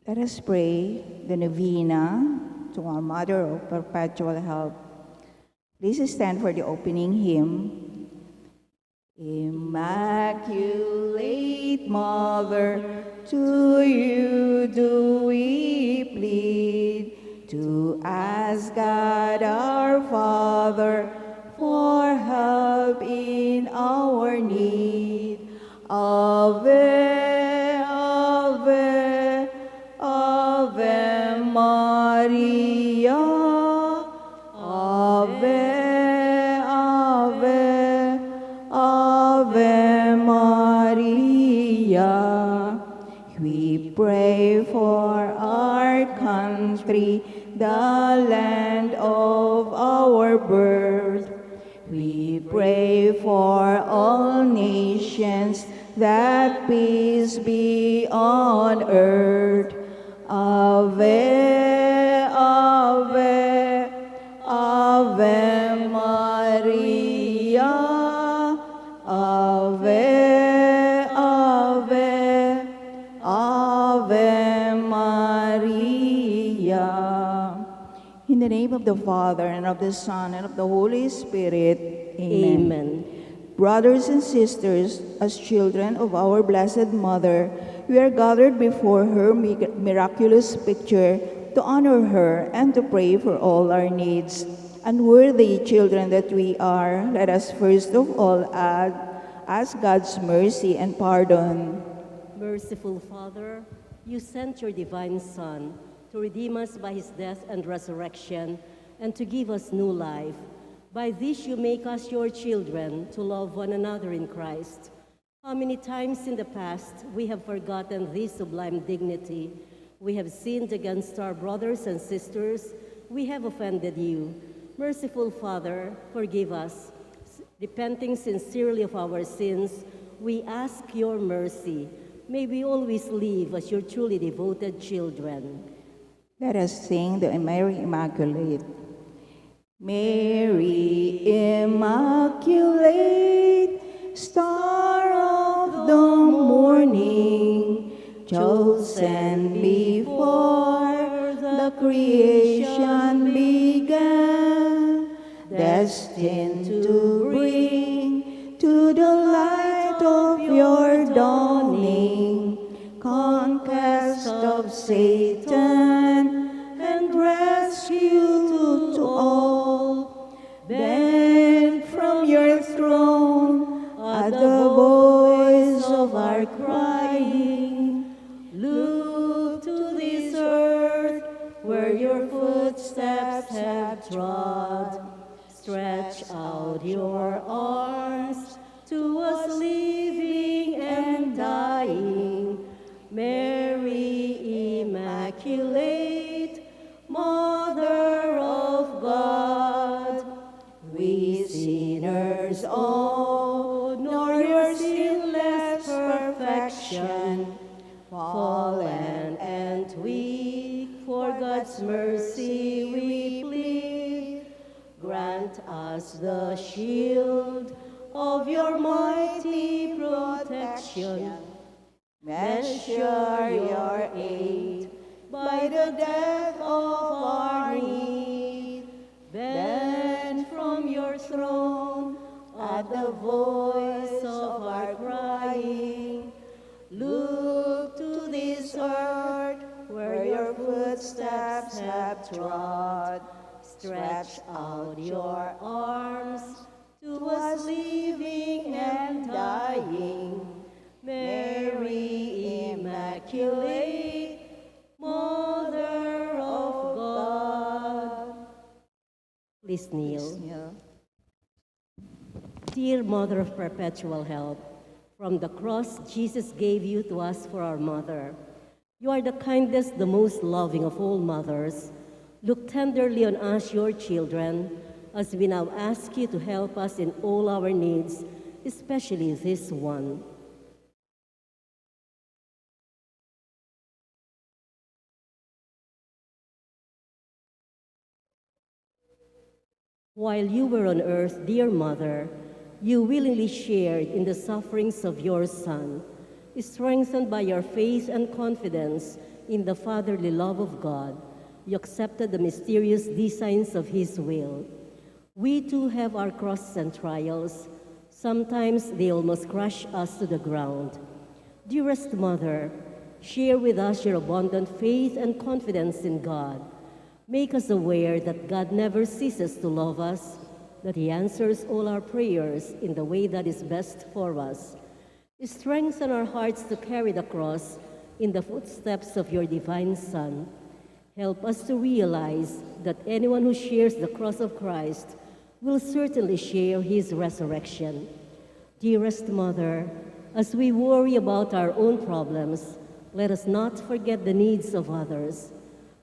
Let us pray the novena to our Mother of Perpetual Help. Please stand for the opening hymn. Immaculate Mother, to you do we plead, to ask God our Father for help in our need. Ave, Ave, Ave Maria, Ave, Ave, Ave Maria. We pray for our country, the land of our birth. We pray for all nations, that peace be on earth. Ave, Ave, Ave Maria, Ave, Ave, Ave Maria. In the name of the Father, and of the Son, and of the Holy Spirit. Amen. Amen. Brothers and sisters, as children of our Blessed Mother, we are gathered before her miraculous picture to honor her and to pray for all our needs. Unworthy children that we are, let us first of all ask God's mercy and pardon. Merciful Father, you sent your divine Son to redeem us by his death and resurrection and to give us new life. By this you make us your children to love one another in Christ. How many times in the past we have forgotten this sublime dignity. We have sinned against our brothers and sisters. We have offended you. Merciful Father, forgive us. Repenting sincerely of our sins, we ask your mercy. May we always live as your truly devoted children. Let us sing the Mary Immaculate. Mary Immaculate, Star of the morning, chosen before the creation began, destined to bring to the light of your dawning, conquest of Satan and rescue to all. Bend from your throne at the voice of our crying. Look to this earth where your footsteps have trod. Stretch out your arms to us living and dying. Mary Immaculate, Mother of God, we sinners honor your sinless perfection. Fallen and weak, for God's mercy we plead. Grant us the shield of your mighty protection. Measure your aid by the depth of our need. Bend from your throne at the voice of our crying. Look to this earth where your footsteps have trod. Stretch out your arms to us living and dying. Mary Immaculate, Mother of God. Please kneel. Dear Mother of Perpetual Help, from the cross Jesus gave you to us for our mother. You are the kindest, the most loving of all mothers. Look tenderly on us, your children, as we now ask you to help us in all our needs, especially this one. While you were on earth, dear Mother, you willingly shared in the sufferings of your Son. Strengthened by your faith and confidence in the fatherly love of God, you accepted the mysterious designs of His will. We too have our crosses and trials. Sometimes they almost crush us to the ground. Dearest Mother, share with us your abundant faith and confidence in God. Make us aware that God never ceases to love us, that He answers all our prayers in the way that is best for us. Strengthen our hearts to carry the cross in the footsteps of your divine Son. Help us to realize that anyone who shares the cross of Christ will certainly share His resurrection. Dearest Mother, as we worry about our own problems, let us not forget the needs of others.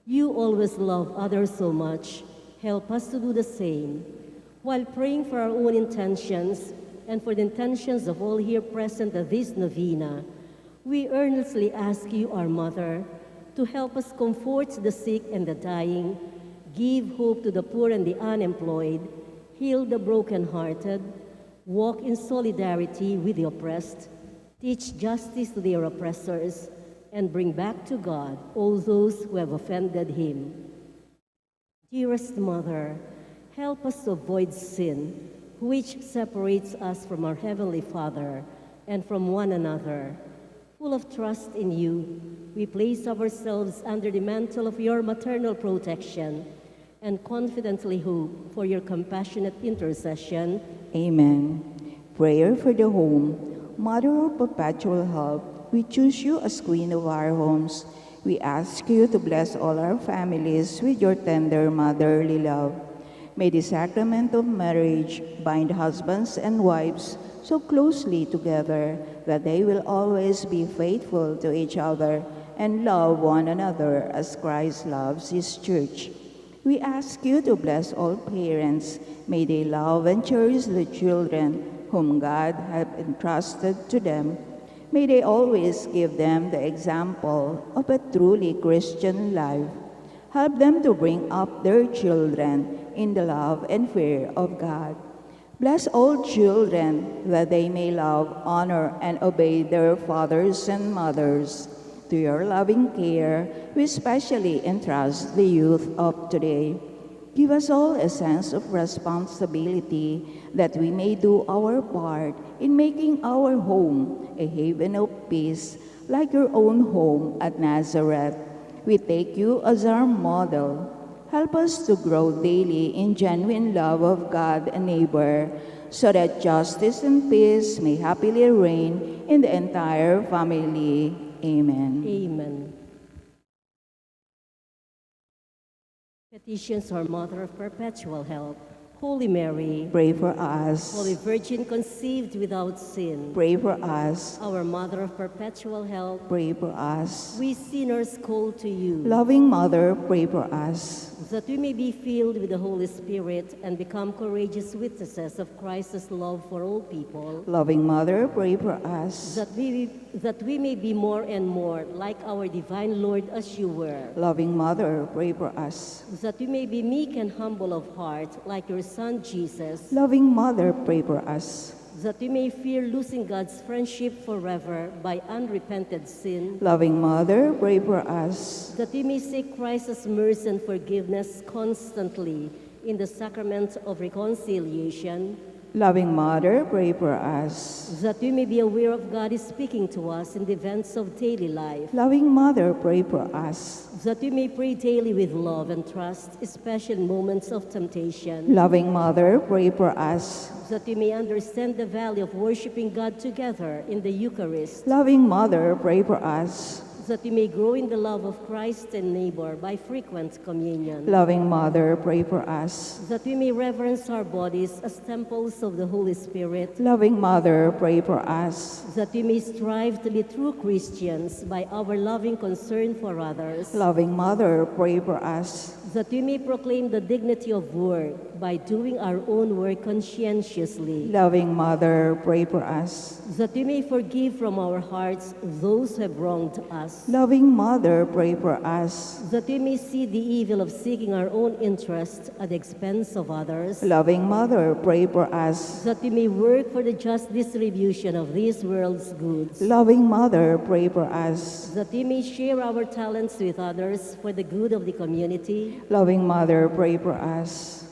You always love others so much. Help us to do the same. While praying for our own intentions and for the intentions of all here present at this novena, we earnestly ask you, our Mother, to help us comfort the sick and the dying, give hope to the poor and the unemployed, heal the brokenhearted, walk in solidarity with the oppressed, teach justice to their oppressors, and bring back to God all those who have offended Him. Dearest Mother, help us to avoid sin, which separates us from our Heavenly Father and from one another. Full of trust in you, we place ourselves under the mantle of your maternal protection and confidently hope for your compassionate intercession. Amen. Prayer for the home. Mother of Perpetual Help, we choose you as Queen of our homes. We ask you to bless all our families with your tender motherly love. May the sacrament of marriage bind husbands and wives so closely together that they will always be faithful to each other and love one another as Christ loves His church. We ask you to bless all parents. May they love and cherish the children whom God has entrusted to them. May they always give them the example of a truly Christian life. Help them to bring up their children in the love and fear of God. Bless all children that they may love, honor, and obey their fathers and mothers. To your loving care, we especially entrust the youth of today. Give us all a sense of responsibility that we may do our part in making our home a haven of peace, like your own home at Nazareth. We take you as our model. Help us to grow daily in genuine love of God and neighbor, so that justice and peace may happily reign in the entire family. Amen. Amen. Petitions our Mother of Perpetual Help. Holy Mary, Pray for us. Holy Virgin conceived without sin, Pray for us. our Mother of Perpetual Help, Pray for us. we sinners call to you, Loving Mother, pray for us. that we may be filled with the Holy Spirit and become courageous witnesses of Christ's love for all people, Loving Mother, pray for us. that we may be more and more like our divine Lord as you were, Loving Mother, pray for us. that we may be meek and humble of heart like your Son Jesus, Loving Mother, pray for us. that we may fear losing God's friendship forever by unrepented sin, Loving Mother, pray for us. that we may seek Christ's mercy and forgiveness constantly in the sacrament of reconciliation, Loving Mother, pray for us. that we may be aware of God is speaking to us in the events of daily life, Loving Mother, pray for us. that we may pray daily with love and trust, especially in moments of temptation, Loving Mother, pray for us. that we may understand the value of worshiping God together in the Eucharist, Loving Mother, pray for us. that we may grow in the love of Christ and neighbor by frequent communion, Loving Mother, pray for us. that we may reverence our bodies as temples of the Holy Spirit, Loving Mother, pray for us. that we may strive to be true Christians by our loving concern for others, Loving Mother, pray for us. that we may proclaim the dignity of work by doing our own work conscientiously, Loving Mother, pray for us. that we may forgive from our hearts those who have wronged us, Loving Mother, pray for us. that we may see the evil of seeking our own interest at the expense of others, Loving Mother, pray for us. that we may work for the just distribution of this world's goods, Loving Mother, pray for us. that we may share our talents with others for the good of the community, Loving Mother, pray for us.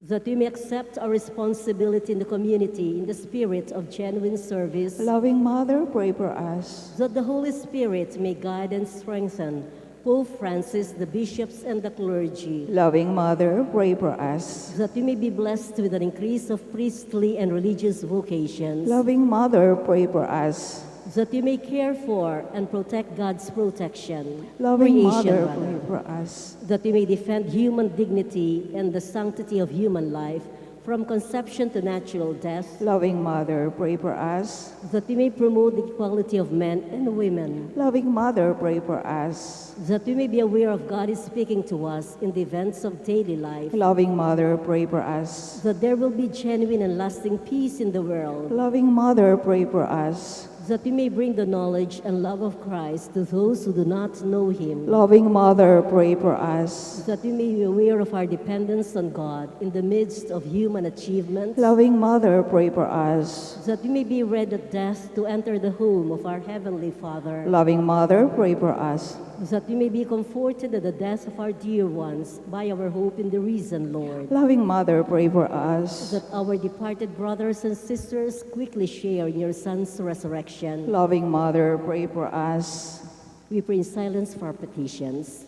that we may accept our responsibility in the community in the spirit of genuine service, Loving Mother, pray for us. that the Holy Spirit may guide and strengthen Pope Francis, the bishops, and the clergy, Loving Mother, pray for us. that we may be blessed with an increase of priestly and religious vocations, Loving Mother, pray for us. that we may care for and protect God's protection, Loving Mother, rather, pray for us. that we may defend human dignity and the sanctity of human life from conception to natural death, Loving Mother, pray for us. that we may promote the equality of men and women, Loving Mother, pray for us. that we may be aware of God is speaking to us in the events of daily life, Loving Mother, pray for us. that there will be genuine and lasting peace in the world, Loving Mother, pray for us. that we may bring the knowledge and love of Christ to those who do not know Him, Loving Mother, pray for us. that we may be aware of our dependence on God in the midst of human achievements, Loving Mother, pray for us. that we may be ready at death to enter the home of our Heavenly Father, Loving Mother, pray for us. that we may be comforted at the death of our dear ones by our hope in the risen Lord, Loving Mother, pray for us. that our departed brothers and sisters quickly share in your Son's resurrection. Loving Mother, pray for us. We pray in silence for our petitions.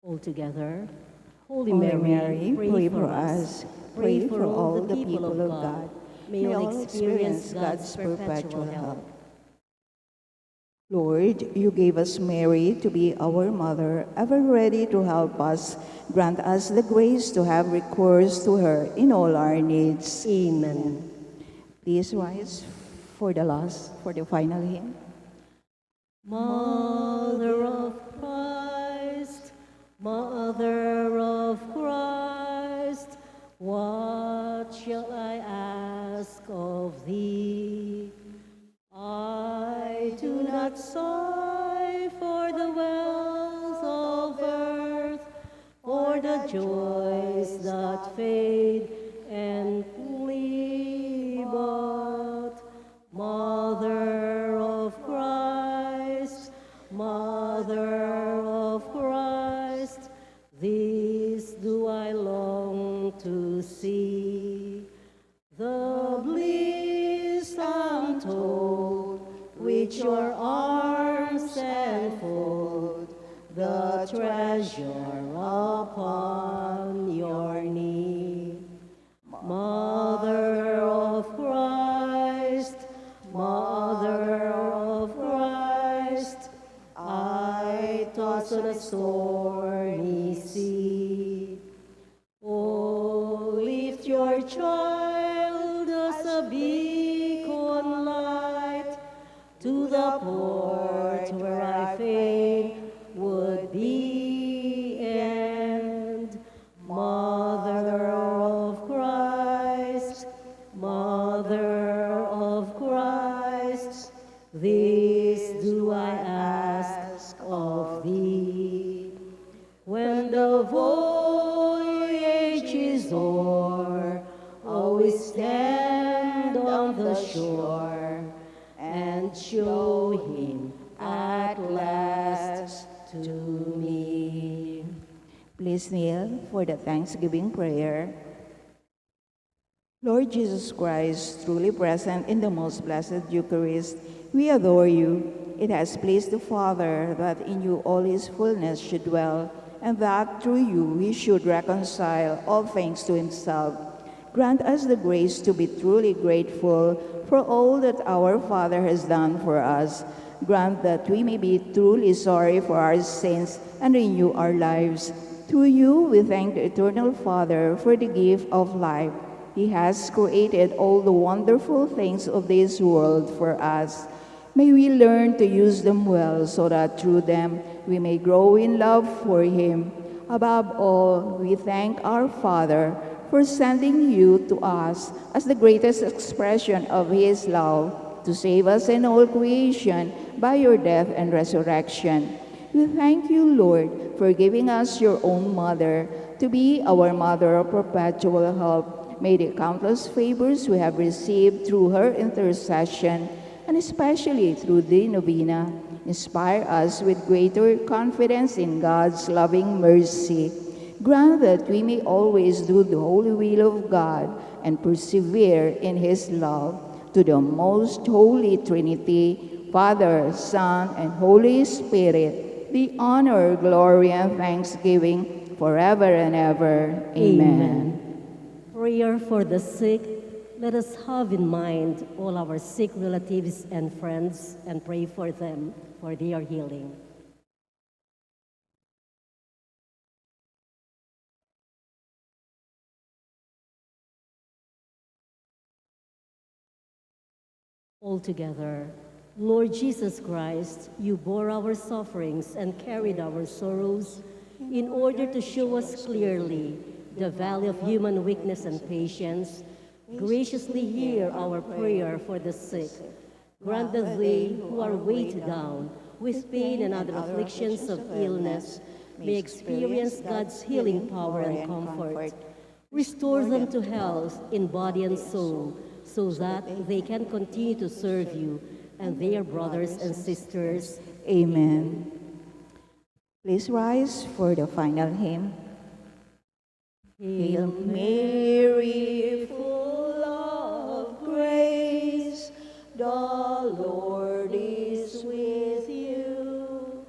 All together, Holy Mary, pray for us. Pray for all the people of God. May all experience God's perpetual help. Lord, you gave us Mary to be our mother, ever ready to help us. Grant us the grace to have recourse to her in all our needs. Amen. Please rise for the final hymn. Mother of Christ, Mother of Christ, what shall I ask of thee? I do not sigh for the wealth of earth, or the joys that fade and flee, but Mother of Christ, Mother of Christ, this do I long to see. The bliss untold which your arms enfold, the treasure upon your knee. Mother of Christ, Mother of Christ, I toss on a stormy sea. Oh, lift your child as a beacon light to the port where I fain would be, and Mother of Christ, Mother of Christ, this do I ask of thee. When the voyage is o'er, always stand on the shore and show him Please kneel for the Thanksgiving prayer. Lord Jesus Christ, truly present in the most blessed Eucharist, we adore you. It has pleased the Father that in you all his fullness should dwell, and that through you he should reconcile all things to himself. Grant us the grace to be truly grateful for all that our Father has done for us. Grant that we may be truly sorry for our sins and renew our lives. Through you we thank the Eternal Father for the gift of life. He has created all the wonderful things of this world for us. May we learn to use them well so that through them we may grow in love for Him. Above all, we thank our Father for sending you to us as the greatest expression of His love to save us and all creation by your death and resurrection. We thank you, Lord, for giving us your own mother to be our mother of perpetual help. May the countless favors we have received through her intercession, and especially through the novena, inspire us with greater confidence in God's loving mercy. Grant that we may always do the holy will of God and persevere in His love. To the most holy Trinity, Father, Son, and Holy Spirit, the honor, glory, and thanksgiving forever and ever. Amen. Prayer for the sick. Let us have in mind all our sick relatives and friends and pray for them for their healing. All together. Lord Jesus Christ, you bore our sufferings and carried our sorrows in order to show us clearly the value of human weakness and patience. Graciously hear our prayer for the sick. Grant that they who are weighed down with pain and other afflictions of illness may experience God's healing power and comfort. Restore them to health in body and soul, so that they can continue to serve you and their brothers and sisters. Amen. Please rise for the final hymn. Hail Mary, full of grace, the Lord is with you.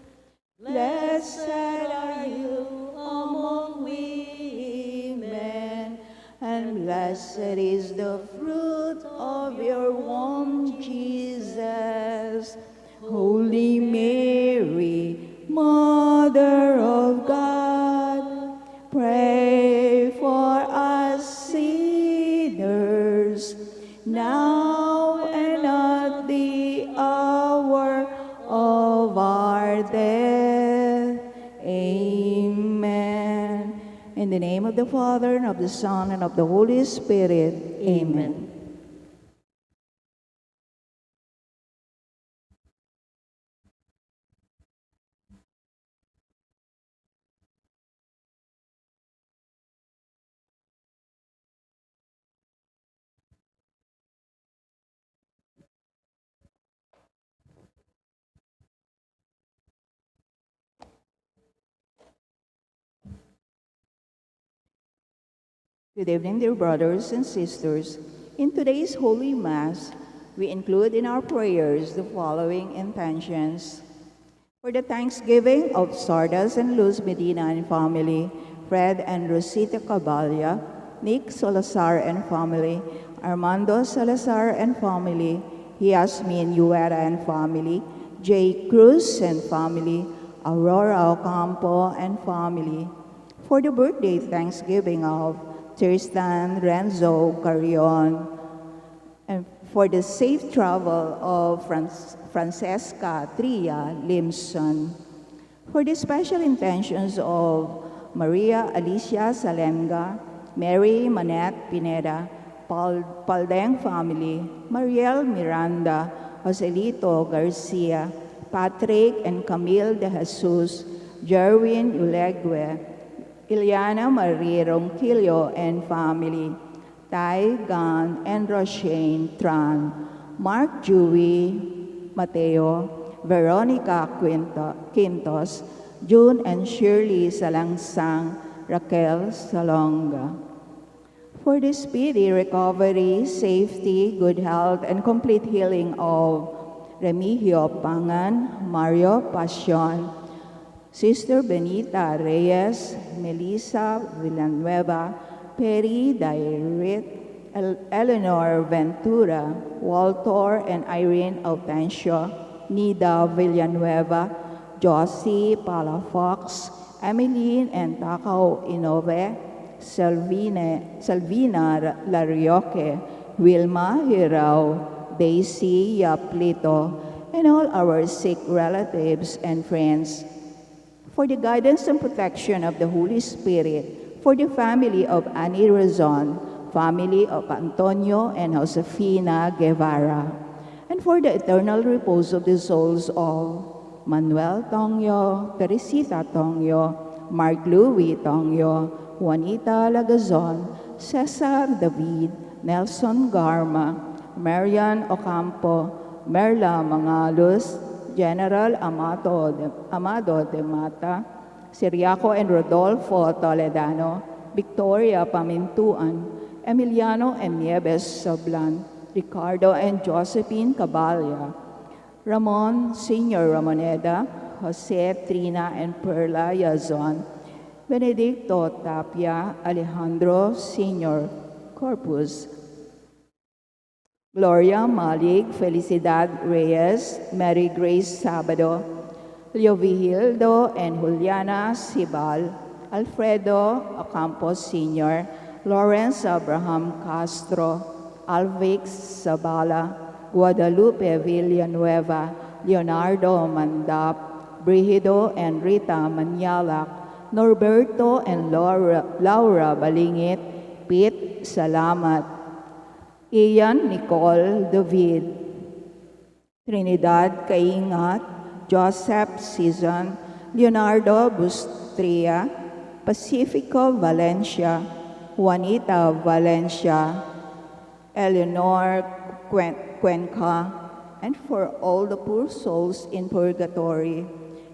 Blessed are you among women, and blessed is the fruit of your womb, Jesus. Holy Mary, Mother of God, pray for us sinners, now and at the hour of our death. Amen. In the name of the Father, and of the Son, and of the Holy Spirit. Amen. Good evening, dear brothers and sisters. In today's Holy Mass, we include in our prayers the following intentions. For the thanksgiving of Sardas and Luz Medina and family, Fred and Rosita Caballa, Nick Salazar and family, Armando Salazar and family, Yasmin Uera and family, Jay Cruz and family, Aurora Ocampo and family. For the birthday thanksgiving of Tristan Renzo Carrion, and for the safe travel of Francesca Tria Limson, for the special intentions of Maria Alicia Salenga, Mary Manette Pineda, Paldeng family, Mariel Miranda, Joselito Garcia, Patrick and Camille de Jesus, Jerwin Ulegue, Ileana Marie Ronquillo and family, Tai Gan and Roshane Tran, Mark Dewey Mateo, Veronica Quintos, June and Shirley Salangsang, Raquel Salonga. For the speedy recovery, safety, good health, and complete healing of Remigio Pangan, Mario Pasion, Sister Benita Reyes, Melissa Villanueva, Perry Dairit, Eleanor Ventura, Walter and Irene Autencio, Nida Villanueva, Josie Palafox, Emeline and Takao Inove, Salvina Larioque, Wilma Hirao, Daisy Yaplito, and all our sick relatives and friends. For the guidance and protection of the Holy Spirit, for the family of Annie Razon, family of Antonio and Josefina Guevara, and for the eternal repose of the souls of Manuel Tongyo, Teresita Tongyo, Mark Louis Tongyo, Juanita Lagazon, Cesar David, Nelson Garma, Marian Ocampo, Merla Mangalos, General Amado de Mata, Siriaco and Rodolfo Toledano, Victoria Pamintuan, Emiliano and Nieves Sablan, Ricardo and Josephine Caballa, Ramon Sr. Ramoneda, Jose Trina and Perla Yazon, Benedicto Tapia, Alejandro Sr. Corpus, Gloria Malik, Felicidad Reyes, Mary Grace Sabado, Leo Vigildo and Juliana Sibal, Alfredo Ocampos Sr., Lawrence Abraham Castro, Alvix Zabala, Guadalupe Villanueva, Leonardo Mandap, Brigido and Rita Manyalak, Norberto and Laura Balingit, Pete Salamat, Ian Nicole David, Trinidad Kaingat, Joseph Season, Leonardo Bustria, Pacifico Valencia, Juanita Valencia, Eleanor Cuenca, and for all the poor souls in purgatory,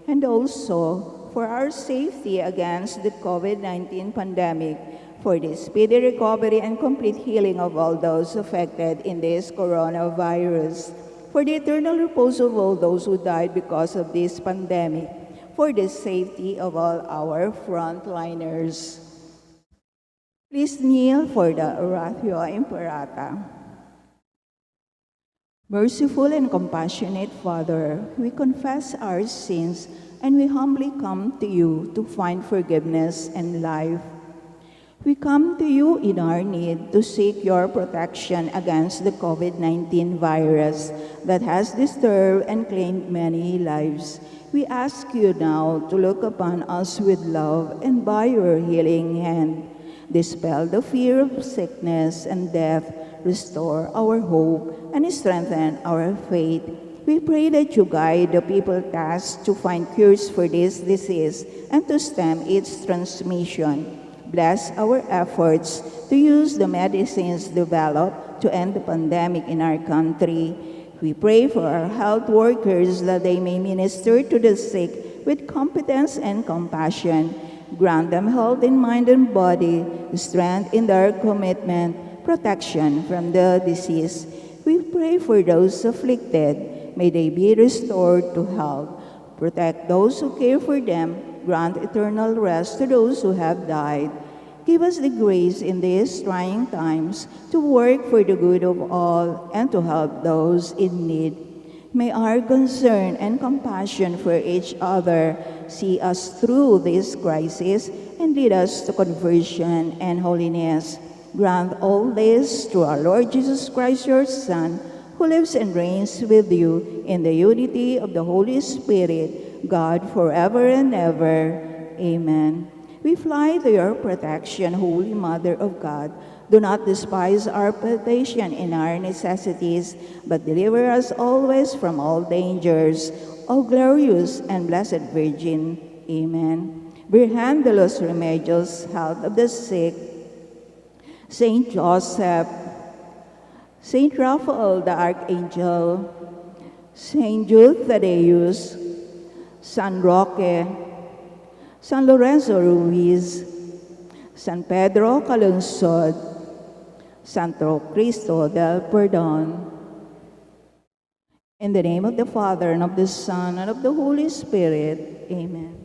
and also for our safety against the COVID-19 pandemic, for the speedy recovery and complete healing of all those affected in this coronavirus, for the eternal repose of all those who died because of this pandemic, for the safety of all our frontliners. Please kneel for the Oratio Imperata. Merciful and compassionate Father, we confess our sins and we humbly come to you to find forgiveness and life. We come to you in our need to seek your protection against the COVID-19 virus that has disturbed and claimed many lives. We ask you now to look upon us with love and by your healing hand, dispel the fear of sickness and death, restore our hope, and strengthen our faith. We pray that you guide the people tasked to find cures for this disease and to stem its transmission. Bless our efforts to use the medicines developed to end the pandemic in our country. We pray for our health workers that they may minister to the sick with competence and compassion. Grant them health in mind and body, strength in their commitment, protection from the disease. We pray for those afflicted. May they be restored to health. Protect those who care for them. Grant eternal rest to those who have died. Give us the grace in these trying times to work for the good of all and to help those in need. May our concern and compassion for each other see us through this crisis and lead us to conversion and holiness. Grant all this through our Lord Jesus Christ, your Son, who lives and reigns with you in the unity of the Holy Spirit, God, forever and ever. Amen. We fly to your protection, Holy Mother of God. Do not despise our petition in our necessities, but deliver us always from all dangers. O glorious and blessed Virgin. Amen. Virgen de los Remedios, health of the sick, Saint Joseph, Saint Raphael the Archangel, Saint Jude Thaddeus, San Roque, San Lorenzo Ruiz, San Pedro Calungsod, Santo Cristo del Perdón. In the name of the Father, and of the Son, and of the Holy Spirit. Amen.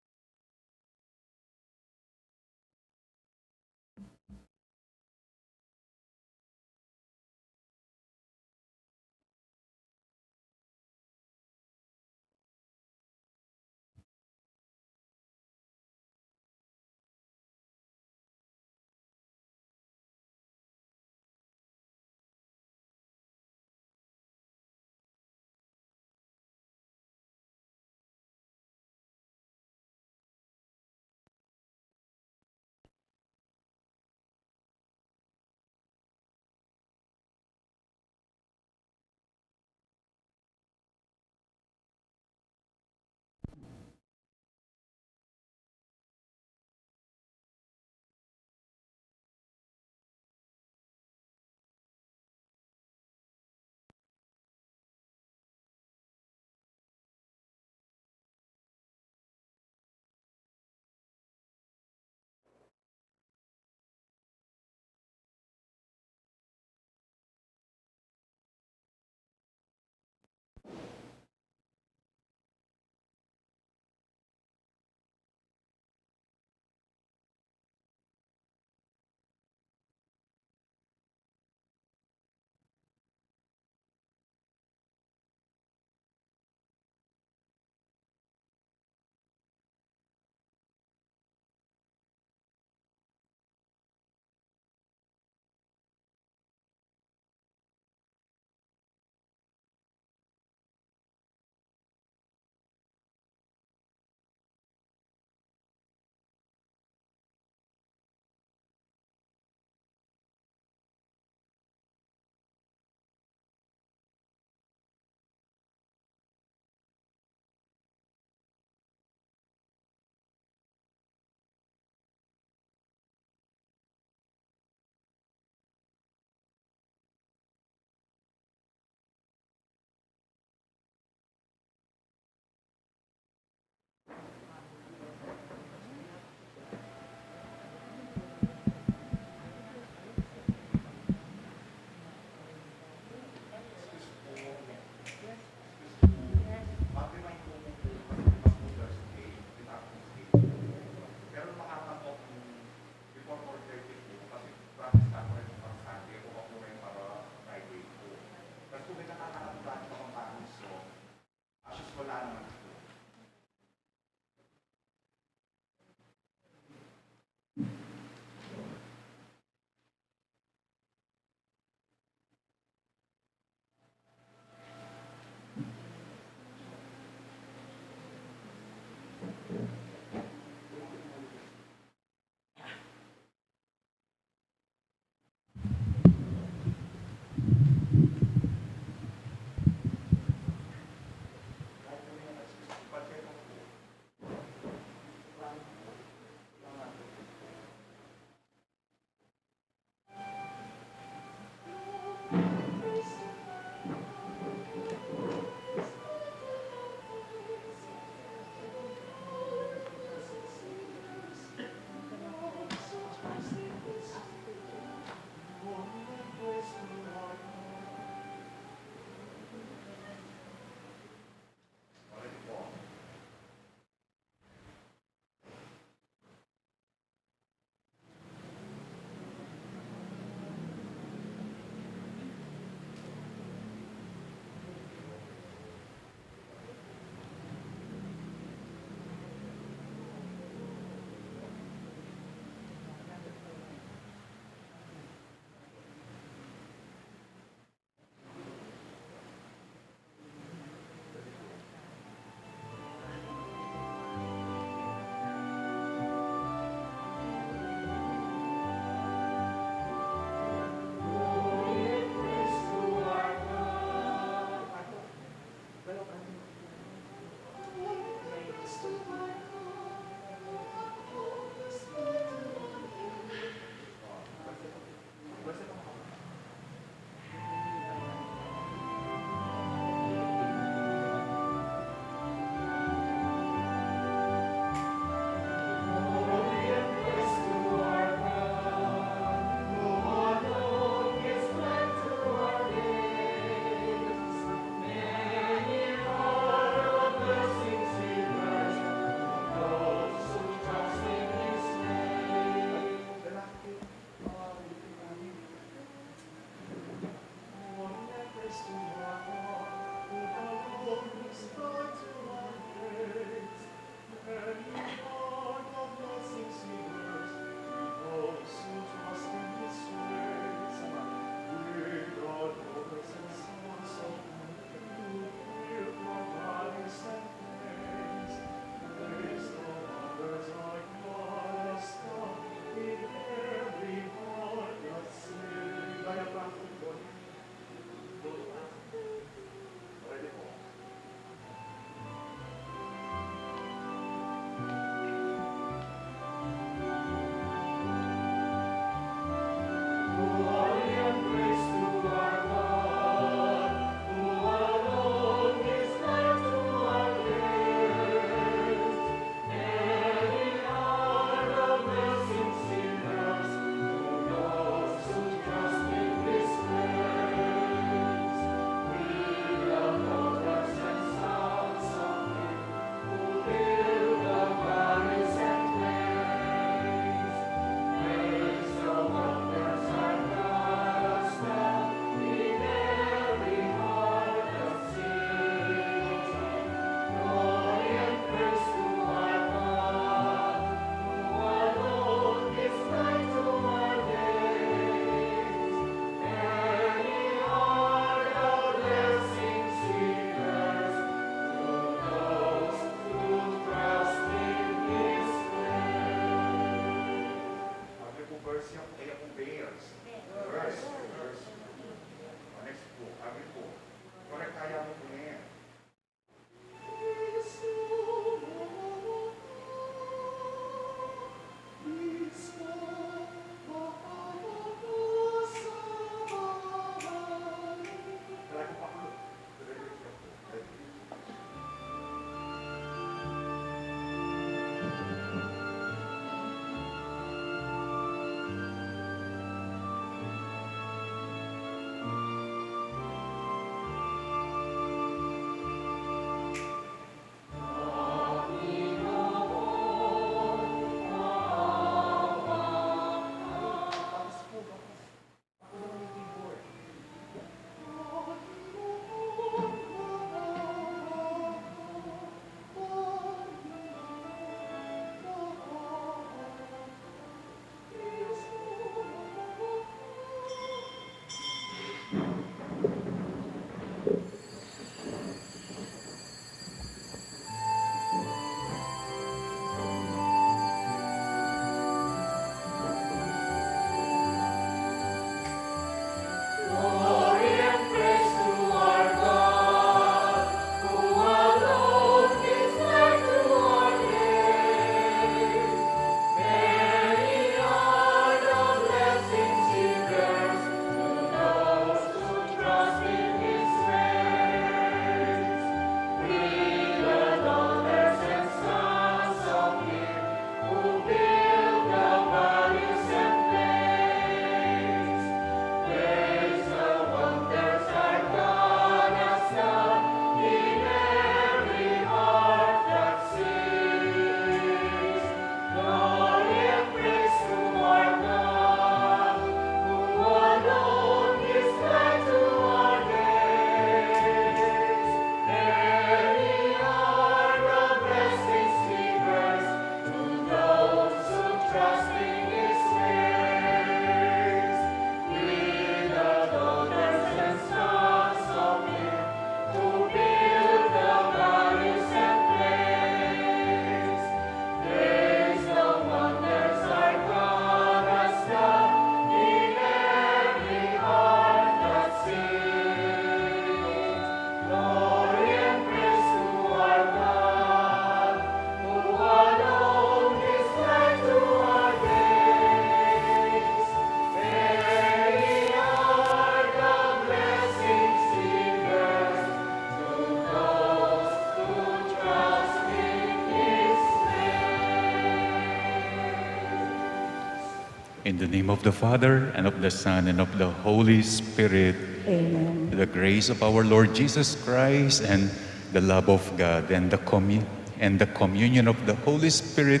In the name of the Father, and of the Son, and of the Holy Spirit, Amen. the grace of our Lord Jesus Christ, and the love of God, and the communion of the Holy Spirit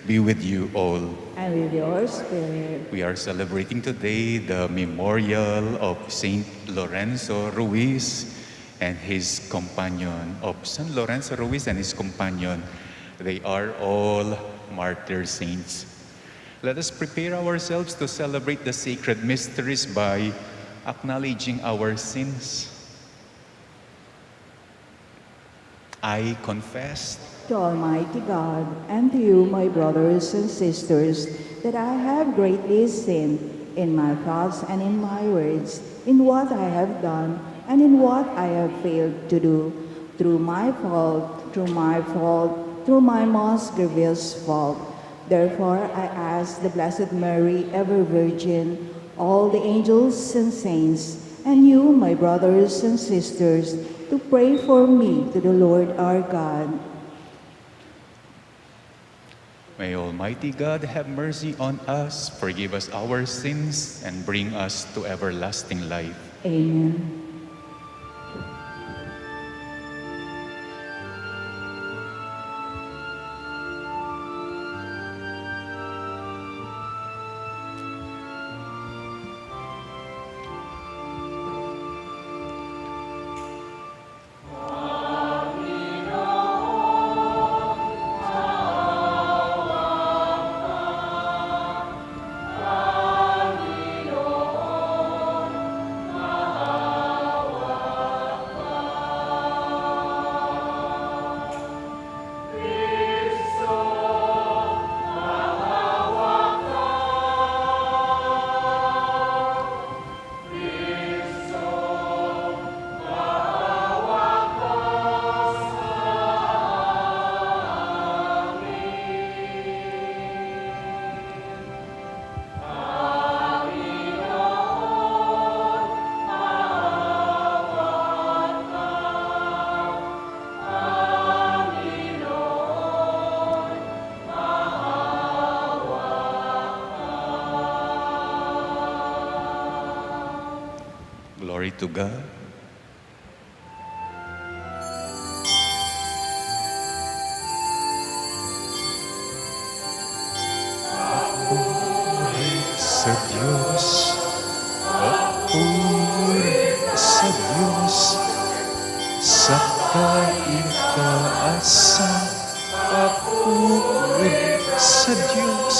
be with you all. And with your spirit. We are celebrating today the memorial of Saint Lorenzo Ruiz and his companion, of San Lorenzo Ruiz and his companion. They are all martyr saints. Let us prepare ourselves to celebrate the sacred mysteries by acknowledging our sins. I confess To Almighty God and to you, my brothers and sisters, that I have greatly sinned in my thoughts and in my words, in what I have done and in what I have failed to do, through my fault, through my most grievous fault. Therefore, I ask the Blessed Mary, ever Virgin, all the angels and saints, and you, my brothers and sisters, to pray for me to the Lord our God. May Almighty God have mercy on us, forgive us our sins, and bring us to everlasting life. Amen. Glory to God. Sa Diyos, papuri sa Diyos, sa kaitaasan, papuri sa Diyos,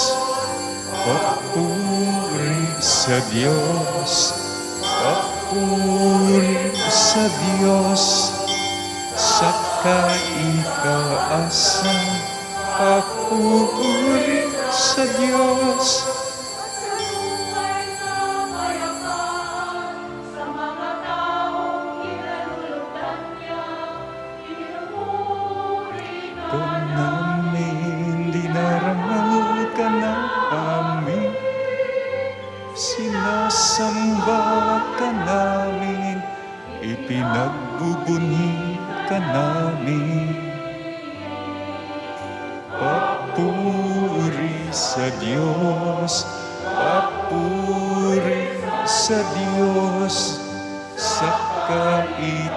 papuri sa Diyos, papuri sa Diyos, sa kaitaasan, papuri sa Diyos. Sinasamba ka namin, ipinagbubunyi ka namin. Papuri sa Diyos, papuri sa Diyos, sa kaitaasan,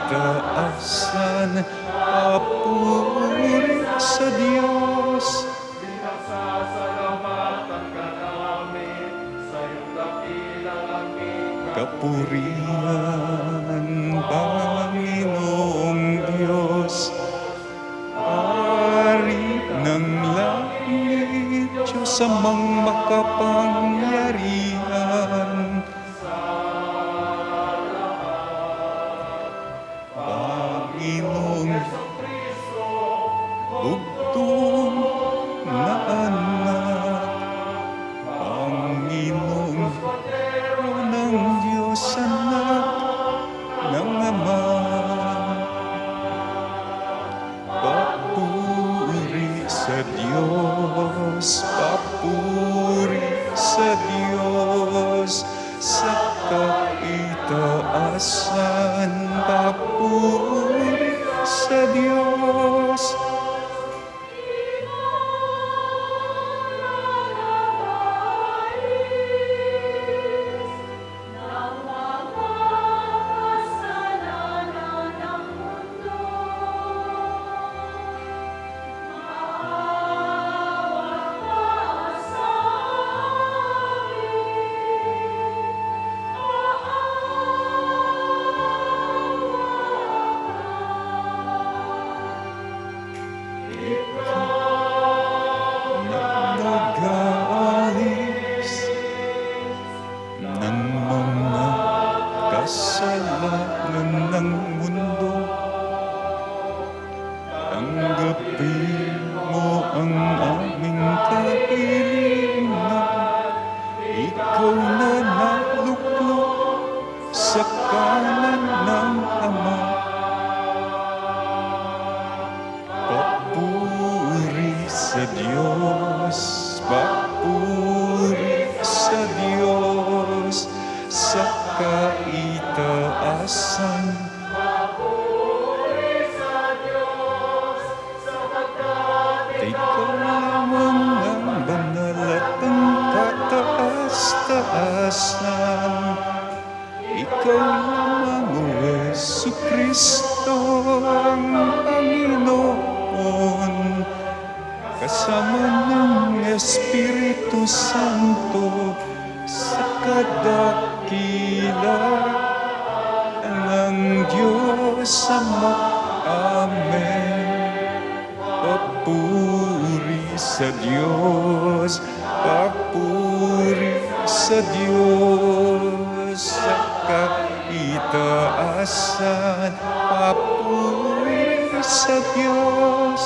papuri sa Diyos. Kapurihan, Panginoong Diyos, Hari ng langit, Diyos amang makapangyarihan. Panginoong bugtong na anak, Panginoong ng Diyos anak ng Ama. Papuri sa Diyos, papuri sa Diyos. sa Diyos, papuri sa Diyos, sa kaitaasan. Ikaw lamang ang banal at ang kataas-taasan. Ikaw lamang, O Jesucristo, ang Panginoon, kasama ng Espiritu Santo sa kadakilaan ng Diyos Ama. Amen. Papuri sa Diyos, papuri sa Diyos, sa kaitaasan, papuri sa Diyos.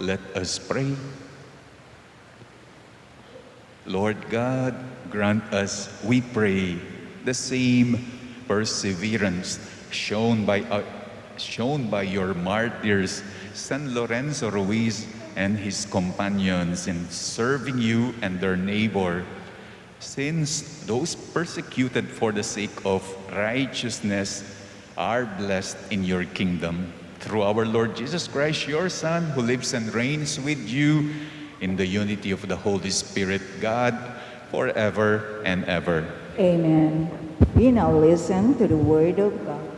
Let us pray. Lord God, grant us, we pray, the same perseverance shown by your martyrs, San Lorenzo Ruiz and his companions in serving you and their neighbor, since those persecuted for the sake of righteousness are blessed in your kingdom. Through our Lord Jesus Christ, your Son, who lives and reigns with you in the unity of the Holy Spirit, God, forever and ever. Amen. We now listen to the Word of God.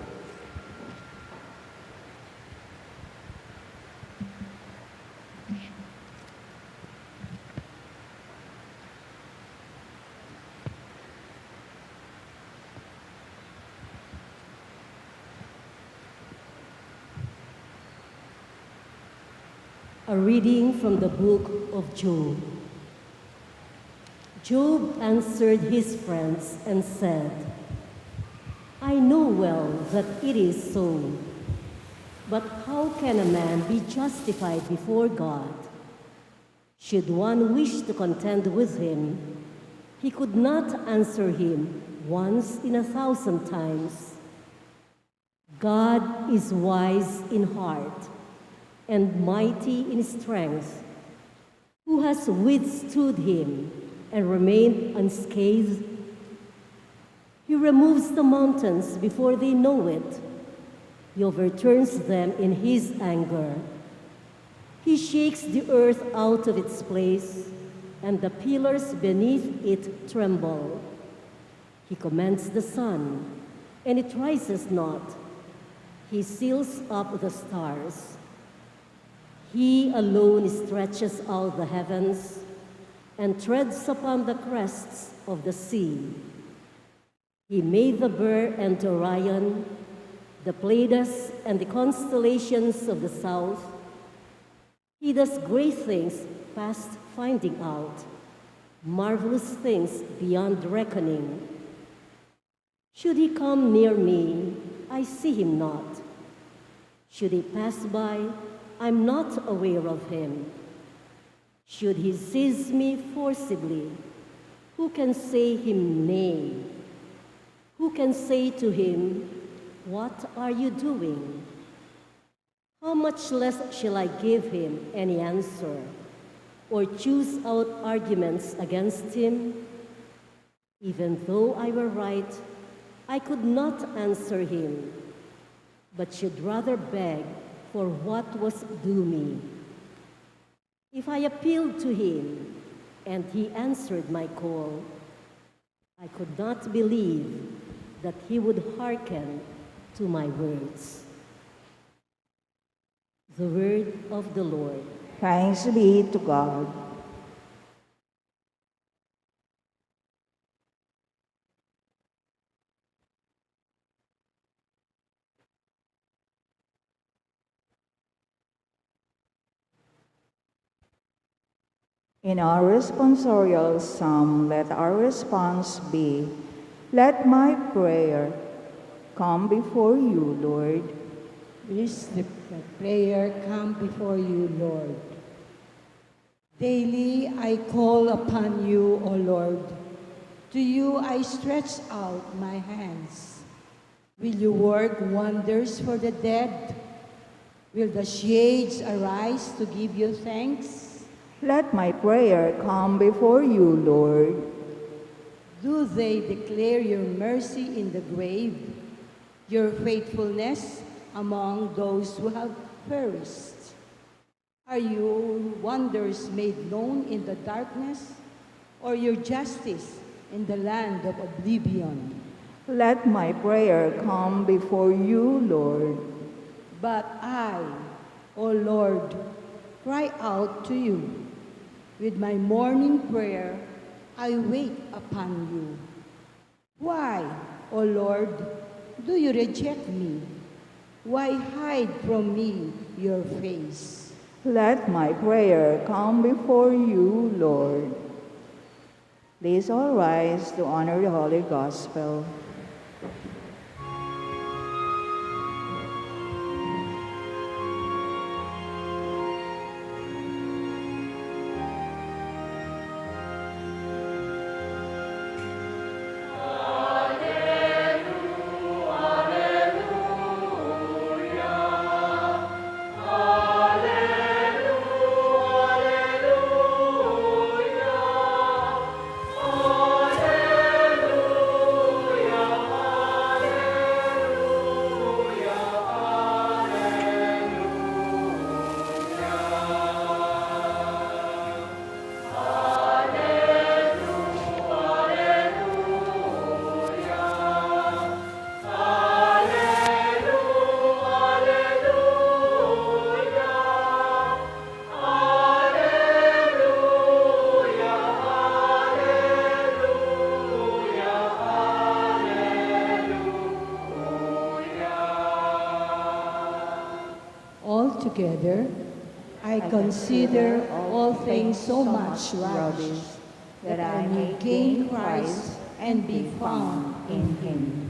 A reading from the book of Job. Job answered his friends and said, I know well that it is so, but how can a man be justified before God? Should one wish to contend with him, he could not answer him once in 1,000 times. God is wise in heart and mighty in strength, who has withstood him and remained unscathed. He removes the mountains before they know it. He overturns them in his anger. He shakes the earth out of its place, and the pillars beneath it tremble. He commands the sun, and it rises not. He seals up the stars. He alone stretches out the heavens and treads upon the crests of the sea. He made the Bear and Orion, the Pleiades and the constellations of the south. He does great things past finding out, marvelous things beyond reckoning. Should he come near me, I see him not. Should he pass by, I'm not aware of him. Should he seize me forcibly, who can say him nay? Who can say to him, what are you doing? How much less shall I give him any answer, or choose out arguments against him? Even though I were right, I could not answer him, but should rather beg for what was due me. If I appealed to him, and he answered my call, I could not believe that he would hearken to my words. The word of the Lord. Thanks be to God. In our responsorial psalm, let our response be, let my prayer come before you, Lord. Please the prayer come before you, Lord. Daily I call upon you, O Lord. To you I stretch out my hands. Will you work wonders for the dead? Will the shades arise to give you thanks? Let my prayer come before you, Lord. Do they declare your mercy in the grave, your faithfulness among those who have perished? Are your wonders made known in the darkness, or your justice in the land of oblivion? Let my prayer come before you, Lord. But I, O Lord, cry out to you. With my morning prayer, I wait upon you. Why, O Lord, do you reject me? Why hide from me your face? Let my prayer come before you, Lord. Please all rise to honor the Holy Gospel. Altogether, I consider all things so much rubbish, that I may gain Christ and be found in him.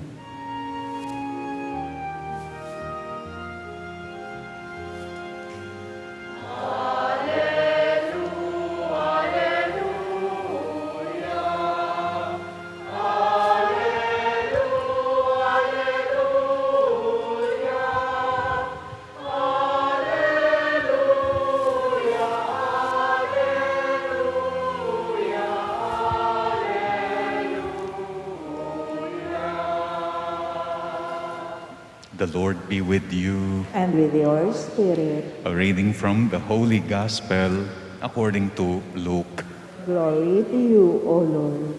The Lord be with you. And with your spirit, A reading from the Holy Gospel according to Luke. glory to you, O Lord.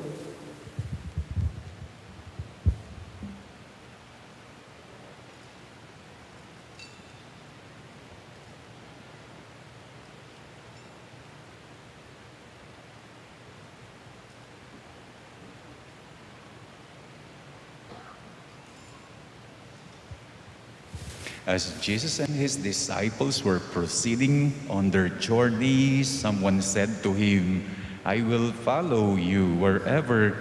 As Jesus and his disciples were proceeding on their journey, someone said to him, I will follow you wherever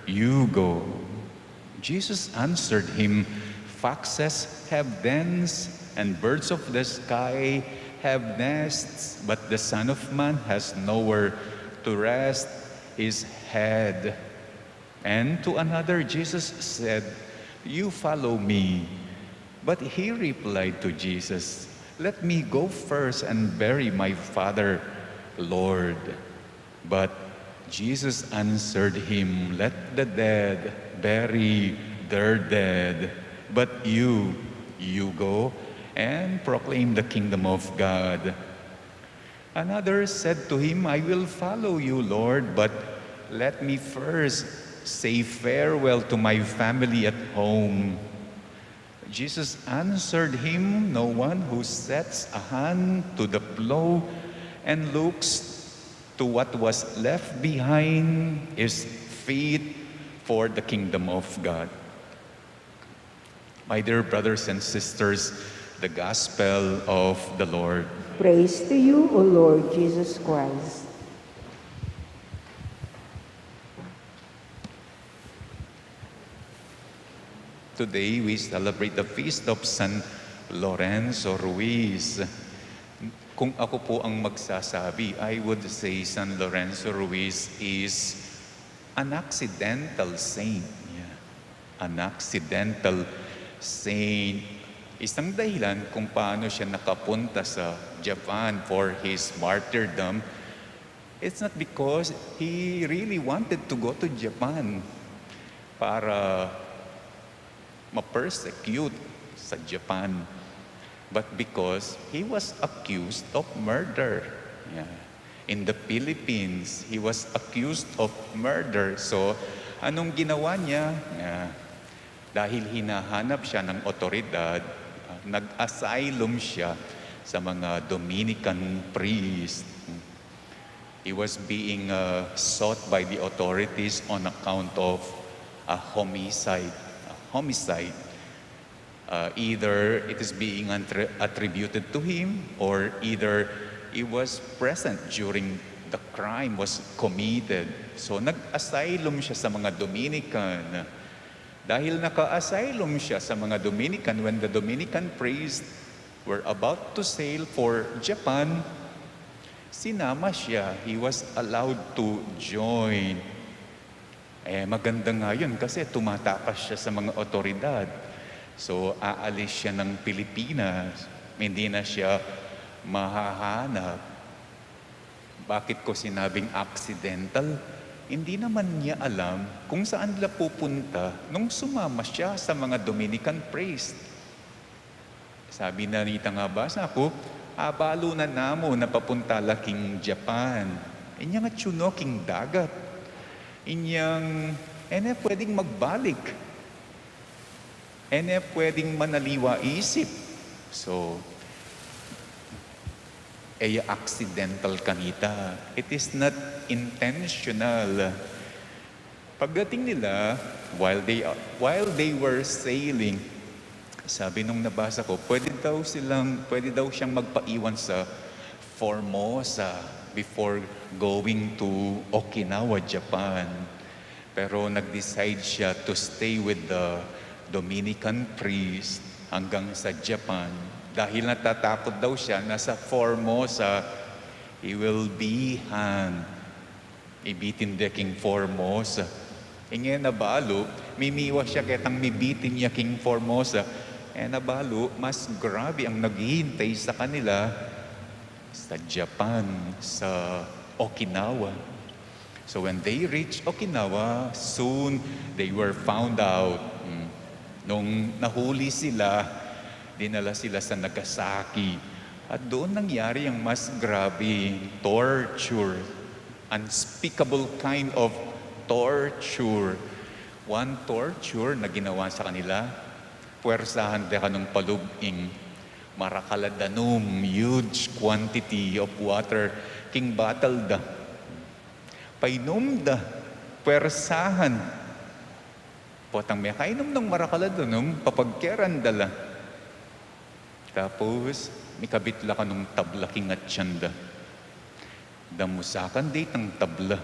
you go. Jesus answered him, Foxes have dens, and birds of the sky have nests, but the Son of Man has nowhere to rest his head. And to another Jesus said, You follow me. But he replied to Jesus, Let me go first and bury my father, Lord. But Jesus answered him, Let the dead bury their dead. But you go and proclaim the kingdom of God. Another said to him, I will follow you, Lord, but let me first say farewell to my family at home. Jesus answered him, No one who sets a hand to the plow and looks to what was left behind is fit for the kingdom of God. My dear brothers and sisters, the gospel of the Lord. Praise to you, O Lord Jesus Christ. Today we celebrate the feast of San Lorenzo Ruiz. Kung ako po ang magsasabi, I would say San Lorenzo Ruiz is an accidental saint. Yeah. An accidental saint. Isang dahilan kung paano siya nakapunta sa Japan for his martyrdom, it's not because he really wanted to go to Japan para ma-persecute sa Japan, but because he was accused of murder. Yeah. In the Philippines, he was accused of murder. So, anong ginawa niya? Yeah. Dahil hinahanap siya ng otoridad, nag-asylum siya sa mga Dominican priest. He was being sought by the authorities on account of a homicide. Either it is being attributed to him, or either he was present during the crime was committed. So nag-asylum siya sa mga Dominican. Dahil naka-asylum siya sa mga Dominican, when the Dominican priests were about to sail for Japan, sinama siya. He was allowed to join. Maganda nga yun kasi tumatakas siya sa mga otoridad. So, aalis siya ng Pilipinas. Hindi na siya mahahanap. Bakit ko sinabing accidental? Hindi naman niya alam kung saan nila pupunta nung sumama siya sa mga Dominican priest. Sabi na nita nga basa ko, abalo na namo na papunta laking Japan. Inya nga tsunoking dagat. Inyang, pwedeng magbalik. Pwedeng manaliwa isip. So, accidental kanita. It is not intentional. Pagdating nila, while they were sailing, sabi nung nabasa ko, pwede daw siyang magpaiwan sa Formosa before going to Okinawa, Japan. Pero nag-decide siya to stay with the Dominican priest hanggang sa Japan. Dahil natatakot daw siya na sa Formosa, he will be hanged. Ibitin de king Formosa. Ngayon nabalo, mimiwa siya ketang mibitin niya king Formosa. Nabalo, mas grabe ang naghihintay sa kanila sa Japan, sa Okinawa. So when they reached Okinawa, soon they were found out. Nung nahuli sila, dinala sila sa Nagasaki. At doon nangyari ang mas grabe torture. Unspeakable kind of torture. One torture na ginawa sa kanila, puwersahan de kanong palubing, marakaladanum, huge quantity of water, king battle da. Painom da, puwersahan. Potang may kainom ng marakaladanum, papagkeran dala. Tapos, may kabitla ka nung tabla king at tiyanda. Damusakan date ang tabla.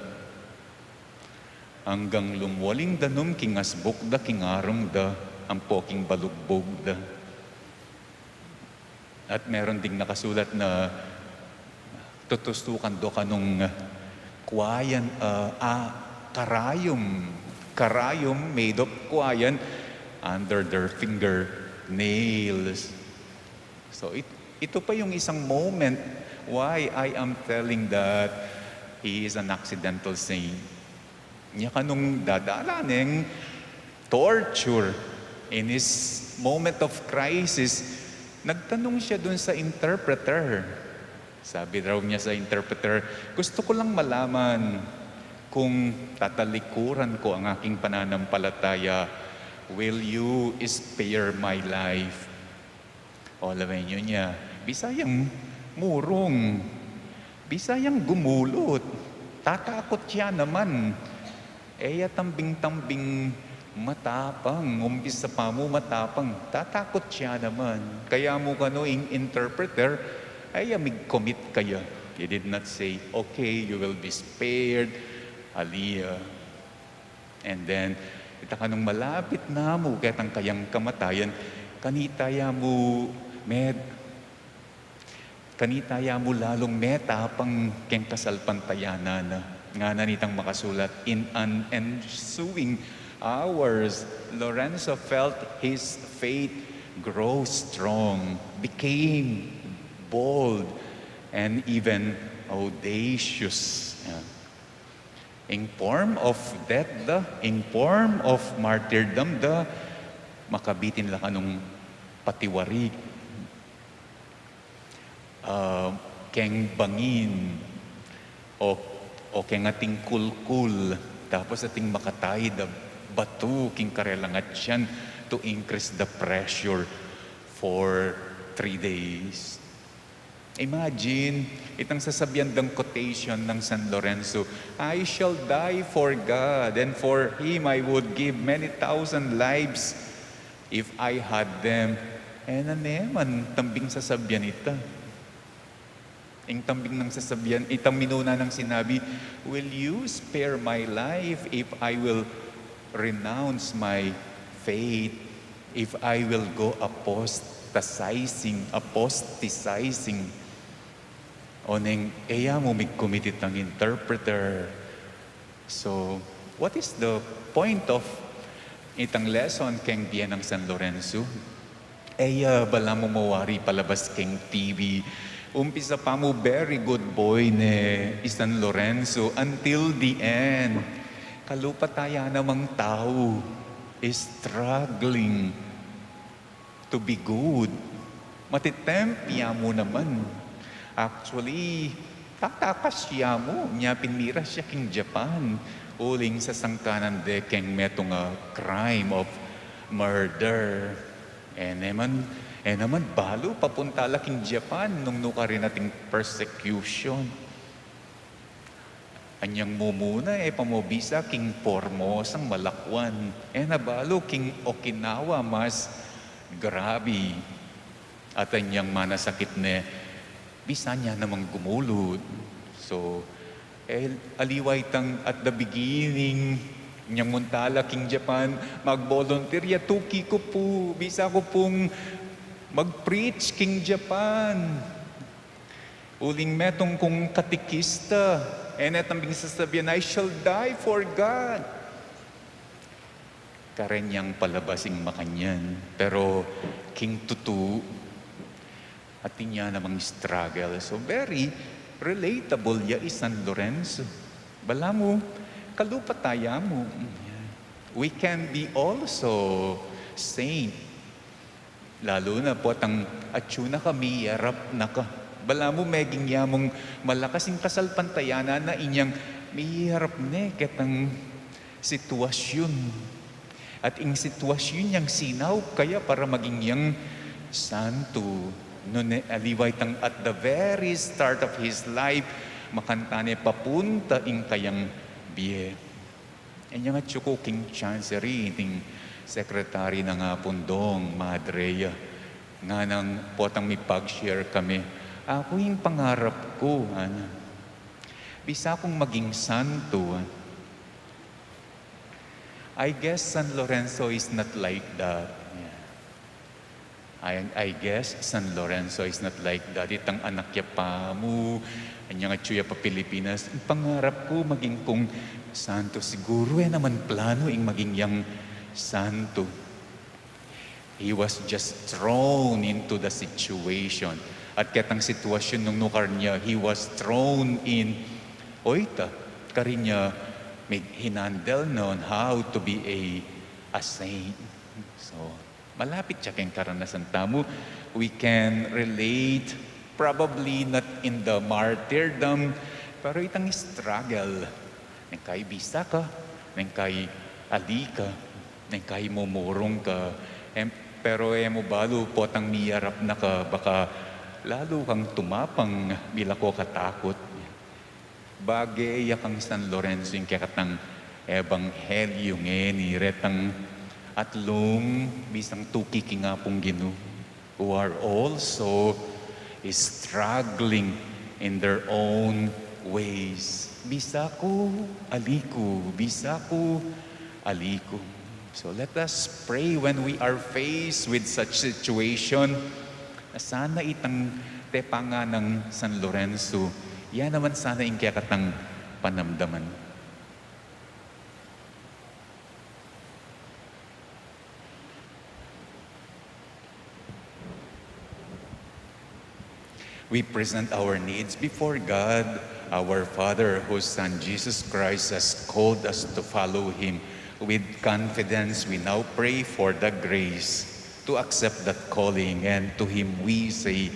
Hanggang lumwaling danum king asbok da, king arom da, ang poking balugbog da. At meron ding nakasulat na tutustukan do ka nung kuwayan, karayom. Karayom made of kuwayan under their finger nails. So ito pa yung isang moment why I am telling that he is an accidental saint. Niya kanong dadalaning torture in his moment of crisis, nagtanong siya dun sa interpreter. Sabi daw niya sa interpreter, gusto ko lang malaman kung tatalikuran ko ang aking pananampalataya, will you spare my life? O alam niya, Bisayang murong, Bisayang gumulot, tatakot siya naman. Tambing-tambing matapang, umpisa pa mo matapang, tatakot siya naman. Kaya mo kanoing interpreter, mig-commit kaya. He did not say, okay, you will be spared, Aliyah. And then, ita ka nung malapit na mo, ketang kayang kamatayan, kanitaya mo lalong metapang keng kasalpantayanan na. nga nanitang makasulat, in an ensuing hours, Lorenzo felt his faith grow strong, became bold, and even audacious. In form of death, in form of martyrdom, makabitin lang anong patiwari. Keng bangin, o keng ating kulkul, tapos ating makatay da batu, king karelangat yan to increase the pressure for 3 days. Imagine, itang sasabihan ng quotation ng San Lorenzo, I shall die for God, and for Him I would give many thousand lives if I had them. Naman, tambing sasabihan ita. Ang tambing ng sasabihan, itang minuna ng sinabi, will you spare my life if I will renounce my faith, if I will go apostatizing, oneng eya mo mig committed ng interpreter. So, what is the point of itang lesson keng diyan ng San Lorenzo? Eya bala mo mawari palabas keng TV. Umpisa pa mo very good boy ne San Lorenzo until the end. Kalupataya namang tao is struggling to be good. Matitempya mo naman. Actually, tatakas siya mo. Niya pinira siya king Japan. Uling sa sangkanan de keng metong crime of murder. Naman balo papunta laking Japan nung nuka rin nating persecution. Anyang mumuna pamobisa king Formosang Malakwan. Nabalo king Okinawa mas grabe. At anyang manasakit ne bisa niya namang gumulod. So, aliway tang at the beginning, niyang muntala king Japan, mag-volunteer, tuki ko po, bisa ko pong mag-preach king Japan. Uling metong kong katikista, netambing sasabihan, I shall die for God. Karenyang palabasing makanyan. Pero king tutu, at niya namang struggle. So very relatable ya San Lorenzo. Bala mo, kalupataya mo. We can be also saint. Lalo na po atang atsuna kami, yarap na ka. Bala mo, meging yamong malakasing kasalpantayana na inyang mihirap ne ketang sitwasyon. At ing sitwasyon niyang sinaw kaya para maging yang santo. Noon aliway tang at the very start of his life, makantane papunta ing kayang biye. Yang at syuko king chancery, ting secretary ng pundong, Madreya. Nga nang potang may pag-share kami. Ako yung pangarap ko, bisa kong maging santo. I guess San Lorenzo is not like that. I guess San Lorenzo is not like that. Itang anak ya pa mo, anyang atsuya pa Pilipinas. Ang pangarap ko maging kong santo. Siguro naman plano ing maging yang santo. He was just thrown into the situation. At katang sitwasyon nung nukar niya, he was thrown in. Oita, karinya may hinandel noon how to be a saint. So, malapit siya kayong karanasan tamo. We can relate, probably not in the martyrdom, pero itang struggle. Nang kay bisa ka, nang kay ali ka, nang kay mumurong ka. Pero mo balo po tang miyarap na ka, baka lalo kang tumapang bila ko katakot. Bagay kang San Lorenzo yung kakatang ebanghelyo ni retang atlong bisang tuki nga pong Ginoo, who are also struggling in their own ways. Bisa ko, aliko. Bisa ko, aliko. So let us pray when we are faced with such situation. Sana itang tepanga ng San Lorenzo, yan naman sana yung kakatang panamdaman. We present our needs before God, our Father, whose Son Jesus Christ has called us to follow Him. With confidence, we now pray for the grace to accept that calling, and to Him we say,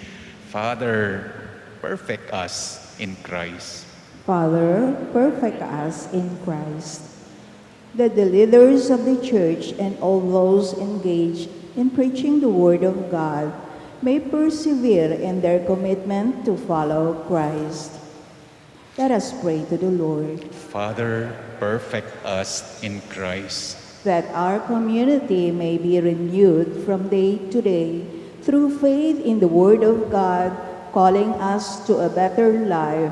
Father, perfect us in Christ. Father, perfect us in Christ. That the leaders of the Church and all those engaged in preaching the Word of God may persevere in their commitment to follow Christ. Let us pray to the Lord. Father, perfect us in Christ. That our community may be renewed from day to day through faith in the Word of God, calling us to a better life.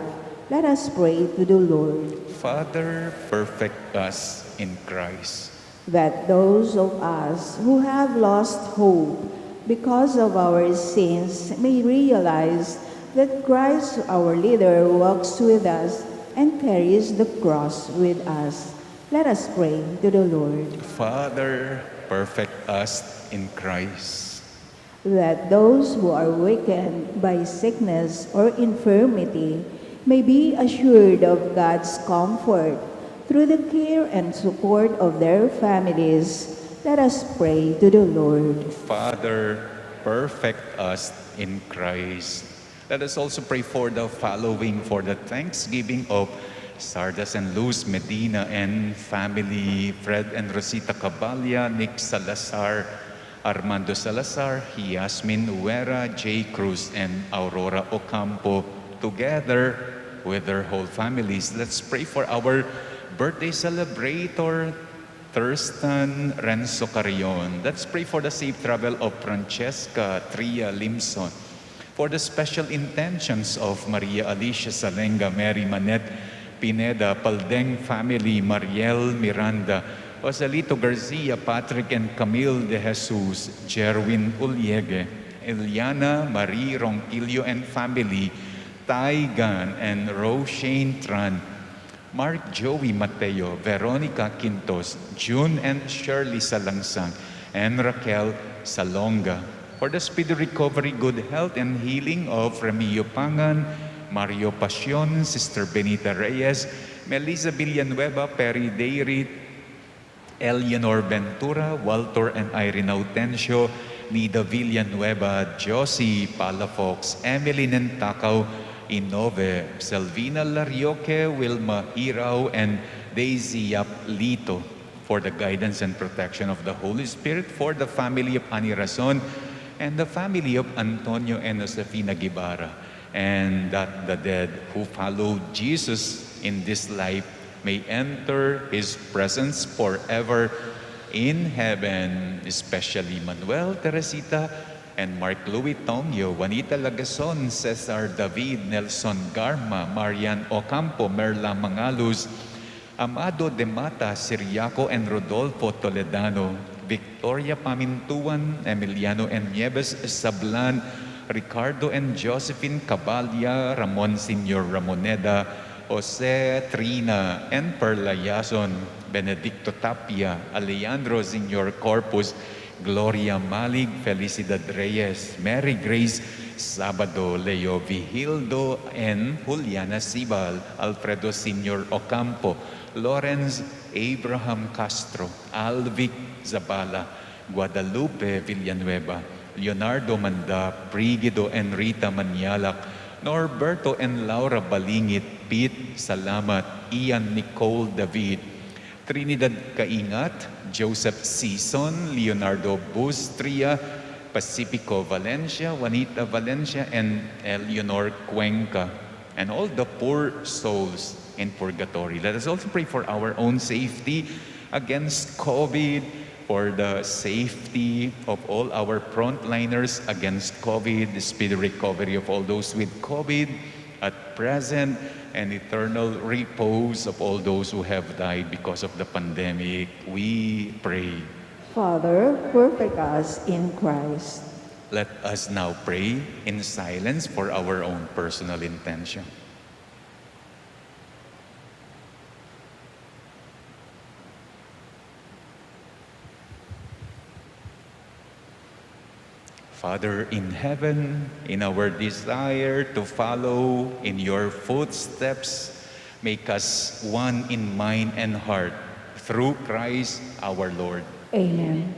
Let us pray to the Lord. Father, perfect us in Christ. That those of us who have lost hope because of our sins may realize that Christ, our leader, walks with us and carries the cross with us. Let us pray to the Lord. Father, perfect us in Christ. That those who are weakened by sickness or infirmity may be assured of God's comfort through the care and support of their families. Let us pray to the Lord. Father, perfect us in Christ. Let us also pray for the following, for the thanksgiving of Sardas and Luz Medina and family, Fred and Rosita Cabalia, Nick Salazar, Armando Salazar, Yasmin Uera, Jay Cruz, and Aurora Ocampo, together with their whole families. Let's pray for our birthday celebrator, Thurston Renzo Carrion. Let's pray for the safe travel of Francesca Tria Limson, for the special intentions of Maria Alicia Salenga, Mary Manette Pineda, Paldeng family, Mariel Miranda, Joselito Garcia, Patrick and Camille de Jesus, Jerwin Uliege, Eliana Marie Ronquillo and family, Tai Gan and Roshane Tran, Mark Joey Mateo, Veronica Quintos, June and Shirley Salangsang, and Raquel Salonga. For the speedy recovery, good health, and healing of Remio Pangan, Mario Pasion, Sister Benita Reyes, Melissa Villanueva, Perry Deirit, Eleanor Ventura, Walter and Irene Autencio, Nida Villanueva, Josie Palafox, Emily Nentakaw, Inove, Selvina Larioque, Wilma Irao, and Daisy Yap Lito, for the guidance and protection of the Holy Spirit, for the family of Ani Razon, and the family of Antonio and Josefina Guevara, and that the dead who followed Jesus in this life may enter His presence forever in heaven, especially Manuel, Teresita, and Mark Louis Tongyo, Juanita Lagason, Cesar David, Nelson Garma, Marian Ocampo, Merla Mangaluz, Amado de Mata, Siriaco and Rodolfo Toledano, Victoria Pamintuan, Emiliano and Nieves Sablan, Ricardo and Josephine Cabalia, Ramon Senior Ramoneda, Jose Trina and Perla Yason, Benedicto Tapia, Alejandro Senior Corpus, Gloria Malig, Felicidad Reyes, Mary Grace Sabado, Leo Vigildo, and Juliana Sibal, Alfredo Senior Ocampo, Lawrence Abraham Castro, Alvic Zabala, Guadalupe Villanueva, Leonardo Manda, Brigido and Rita Manialak, Norberto and Laura Balingit, Pete Salamat, Ian Nicole David, Trinidad Kaingat, Joseph Sison, Leonardo Bustria, Pacifico Valencia, Juanita Valencia, and Eleanor Cuenca, and all the poor souls in purgatory. Let us also pray for our own safety against COVID, for the safety of all our frontliners against COVID, the speedy recovery of all those with COVID at present, and eternal repose of all those who have died because of the pandemic. We pray. Father, perfect us in Christ. Let us now pray in silence for our own personal intention. Father in heaven, in our desire to follow in your footsteps, make us one in mind and heart through Christ our Lord. Amen.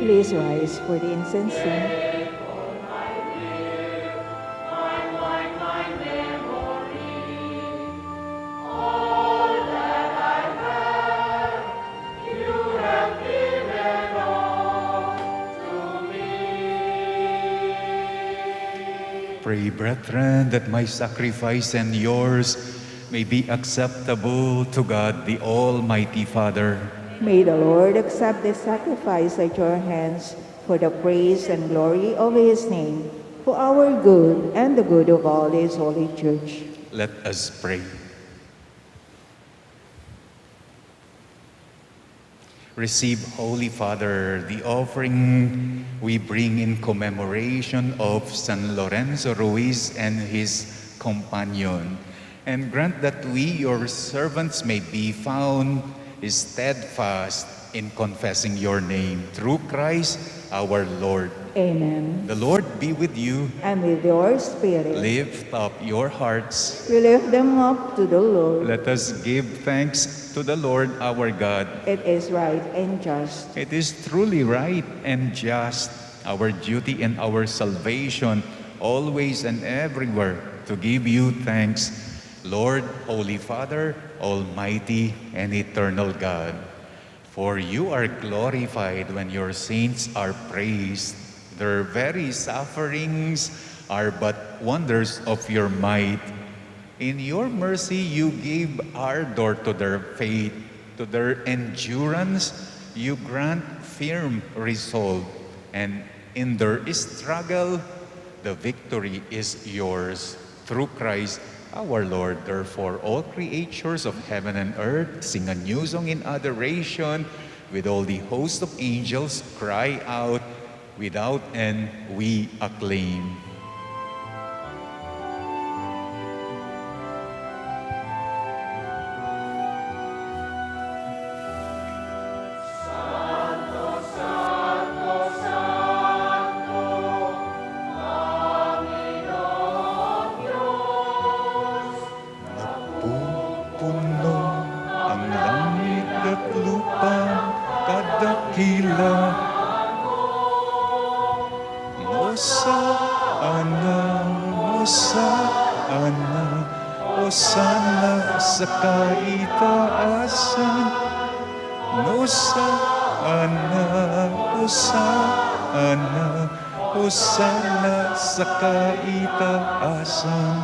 Please rise for the incense hymn. Pray, brethren, that my sacrifice and yours may be acceptable to God, the Almighty Father. May the Lord accept this sacrifice at your hands for the praise and glory of his name, for our good and the good of all his holy church. Let us pray. Receive, Holy Father, the offering we bring in commemoration of San Lorenzo Ruiz and his companion, and grant that we, your servants, may be found steadfast in confessing your name through Christ our Lord. Amen. The Lord be with you. And with your spirit, Lift up your hearts. we lift them up to the Lord. Let us give thanks to the Lord our God. It is right and just. It is truly right and just, our duty and our salvation, always and everywhere, to give you thanks, Lord, Holy Father, Almighty and Eternal God. For you are glorified when your saints are praised. Their very sufferings are but wonders of your might. In your mercy, you gave ardor to their faith. To their endurance, you grant firm resolve. And in their struggle, the victory is yours. Through Christ our Lord. Therefore, all creatures of heaven and earth sing a new song in adoration. With all the host of angels cry out, without end we acclaim. Pupuno ang langit at lupa, kadakila. Hosana, Hosana, Hosana sa kaitaasan. Hosana, Hosana, Hosana sa kaitaasan.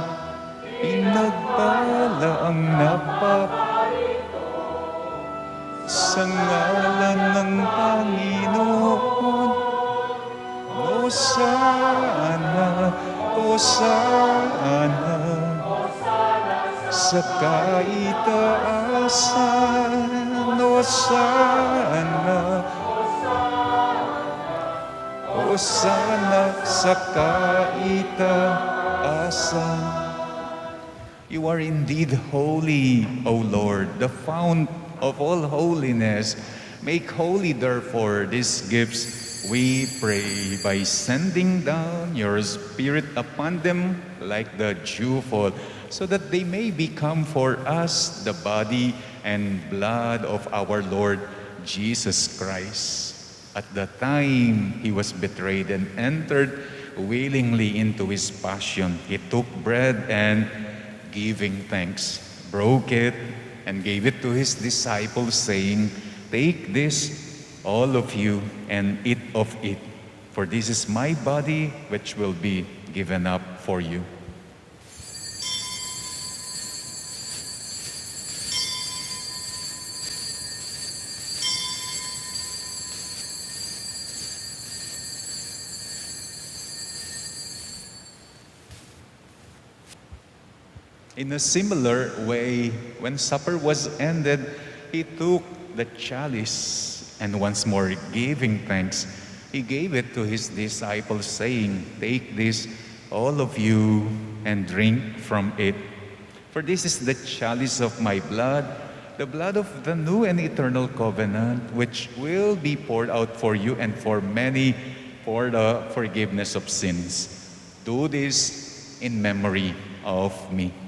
Pinagpala ang napaparito sa ngalan ng Panginoon. Hosana, Hosana, sa kaitaasan. Hosana, Hosana sa kaitaasan. You are indeed holy, O Lord, the fount of all holiness. Make holy, therefore, these gifts, we pray, by sending down your Spirit upon them like the dewfall, so that they may become for us the body and blood of our Lord Jesus Christ. At the time he was betrayed and entered willingly into his passion, he took bread and, giving thanks, broke it and gave it to his disciples, saying, "Take this, all of you, and eat of it, for this is my body which will be given up for you." In a similar way, when supper was ended, he took the chalice and once more giving thanks, he gave it to his disciples, saying, "Take this, all of you, and drink from it. For this is the chalice of my blood, the blood of the new and eternal covenant, which will be poured out for you and for many for the forgiveness of sins. Do this in memory of me."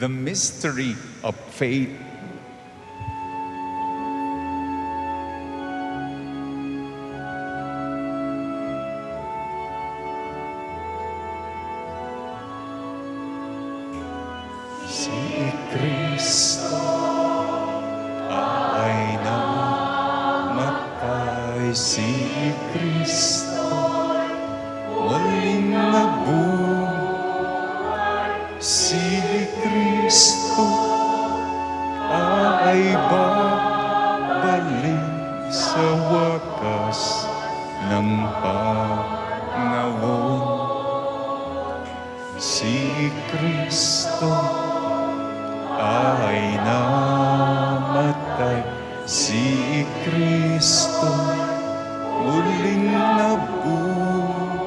The mystery of faith. Si Kristo ay namatay, si Kristo muling nabuhay, si Kristo ay babalik sa wakas ng panahon. Si Kristo Kristo ay namatay. Si Kristo muling nabuhay.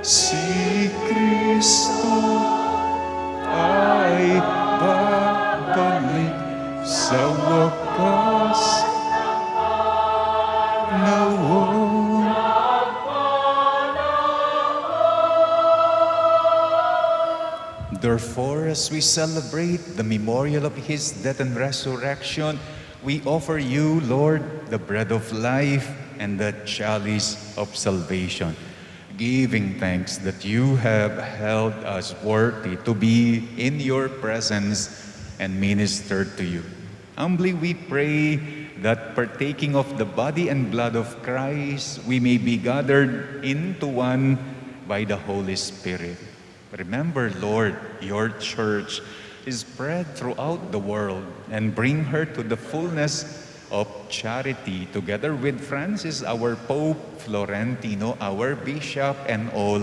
Si Kristo ay babalik sa wakas na Therefore, as we celebrate the memorial of His death and resurrection, we offer you, Lord, the bread of life and the chalice of salvation, giving thanks that you have held us worthy to be in your presence and minister to you. Humbly we pray that partaking of the body and blood of Christ, we may be gathered into one by the Holy Spirit. Remember, Lord, your church is spread throughout the world and bring her to the fullness of charity, together with Francis, our Pope, Florentino, our Bishop, and all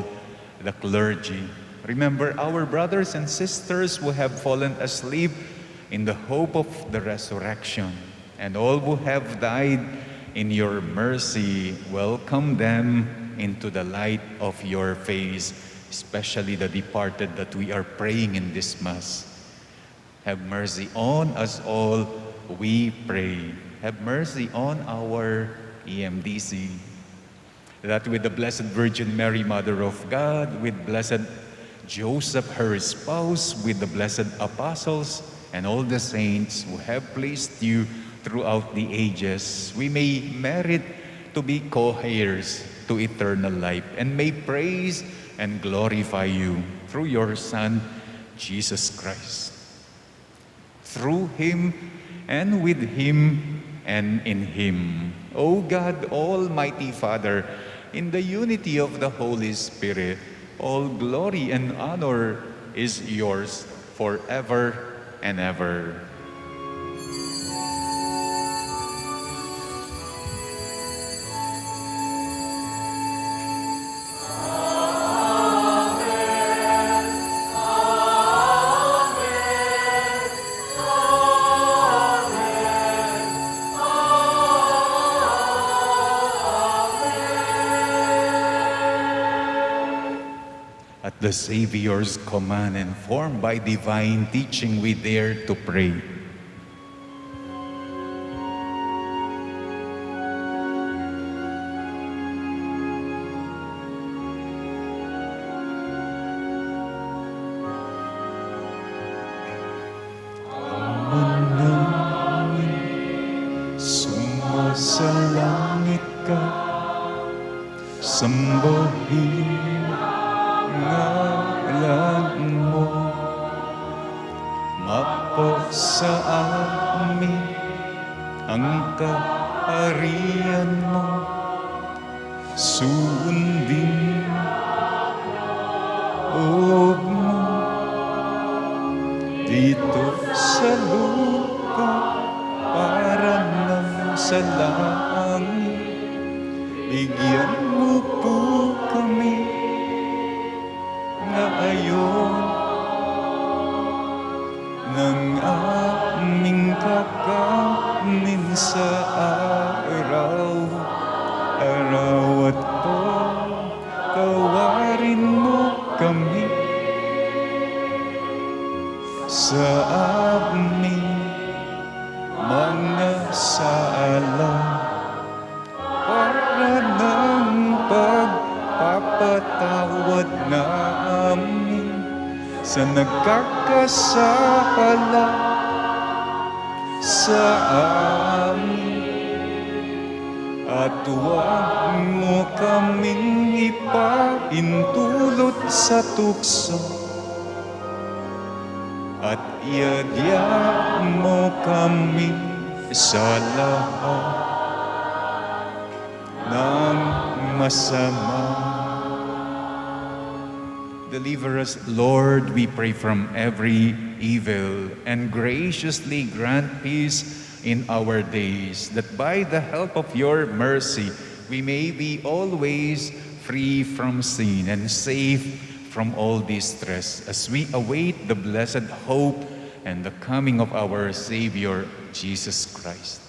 the clergy. Remember our brothers and sisters who have fallen asleep in the hope of the resurrection, and all who have died in your mercy. Welcome them into the light of your face, especially the departed that we are praying in this Mass. Have mercy on us all, we pray. Have mercy on our EMDC. That with the Blessed Virgin Mary, Mother of God, with Blessed Joseph, her spouse, with the blessed apostles, and all the saints who have pleased you throughout the ages, we may merit to be co-heirs to eternal life, and may praise and glorify you through your Son, Jesus Christ. Through Him, and with Him, and in Him, O God, Almighty Father, in the unity of the Holy Spirit, all glory and honor is yours forever and ever. At the Savior's command and formed by divine teaching, we dare to pray. Sumasalangit ka, sambahin ngalan mo, mapasa amin ang kaharian mo, sundin og mo dito sa lupa para nang sa langit. Bigyan mo po kami ngayon ng aming kakanin sa araw-araw, at patawarin mo kami sa aming mga sala, para ng pagpapatawad namin sa nagkakasala sa amin. At huwag mo kaming ipaintulot sa tukso, at iadya mo kami sa lahat ng masama. Deliver us, Lord, we pray, from every evil, and graciously grant peace in our days, that by the help of your mercy we may be always free from sin and safe from all distress as we await the blessed hope and the coming of our Savior, Jesus Christ.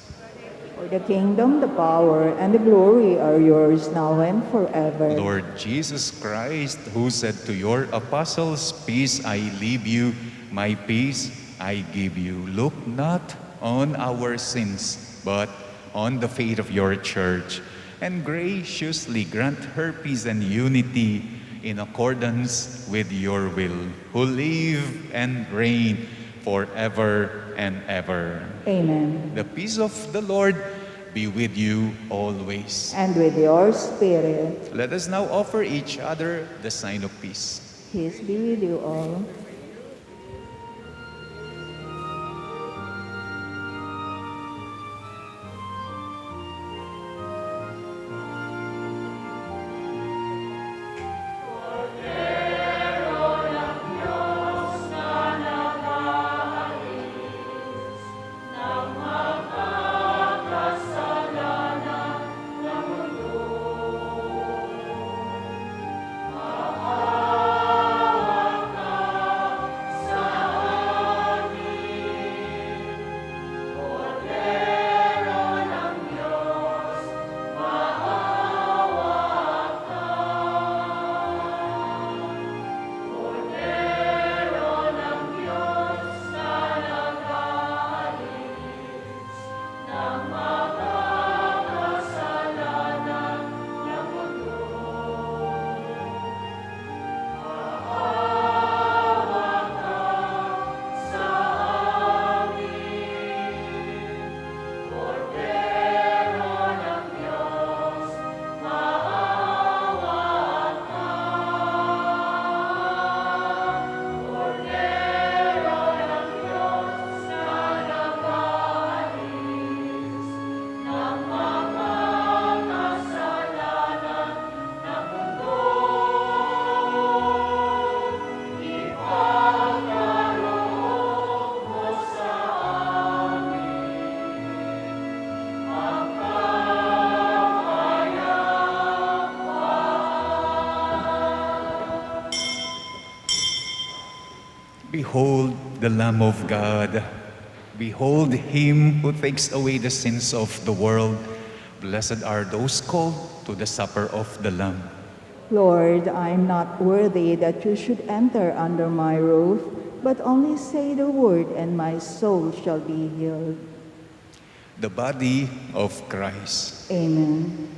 For the kingdom, the power, and the glory are yours now and forever. Lord Jesus Christ, who said to your apostles, "Peace I leave you, my peace I give you," look not on our sins, but on the faith of your church, and graciously grant her peace and unity in accordance with your will, who live and reign forever and ever. Amen. The peace of the Lord be with you always. And with your spirit, Let us now offer each other the sign of peace. peace be with you all. Behold the Lamb of God. Behold him who takes away the sins of the world. Blessed are those called to the supper of the Lamb. Lord, I am not worthy that you should enter under my roof, but only say the word, and my soul shall be healed. The body of Christ. Amen.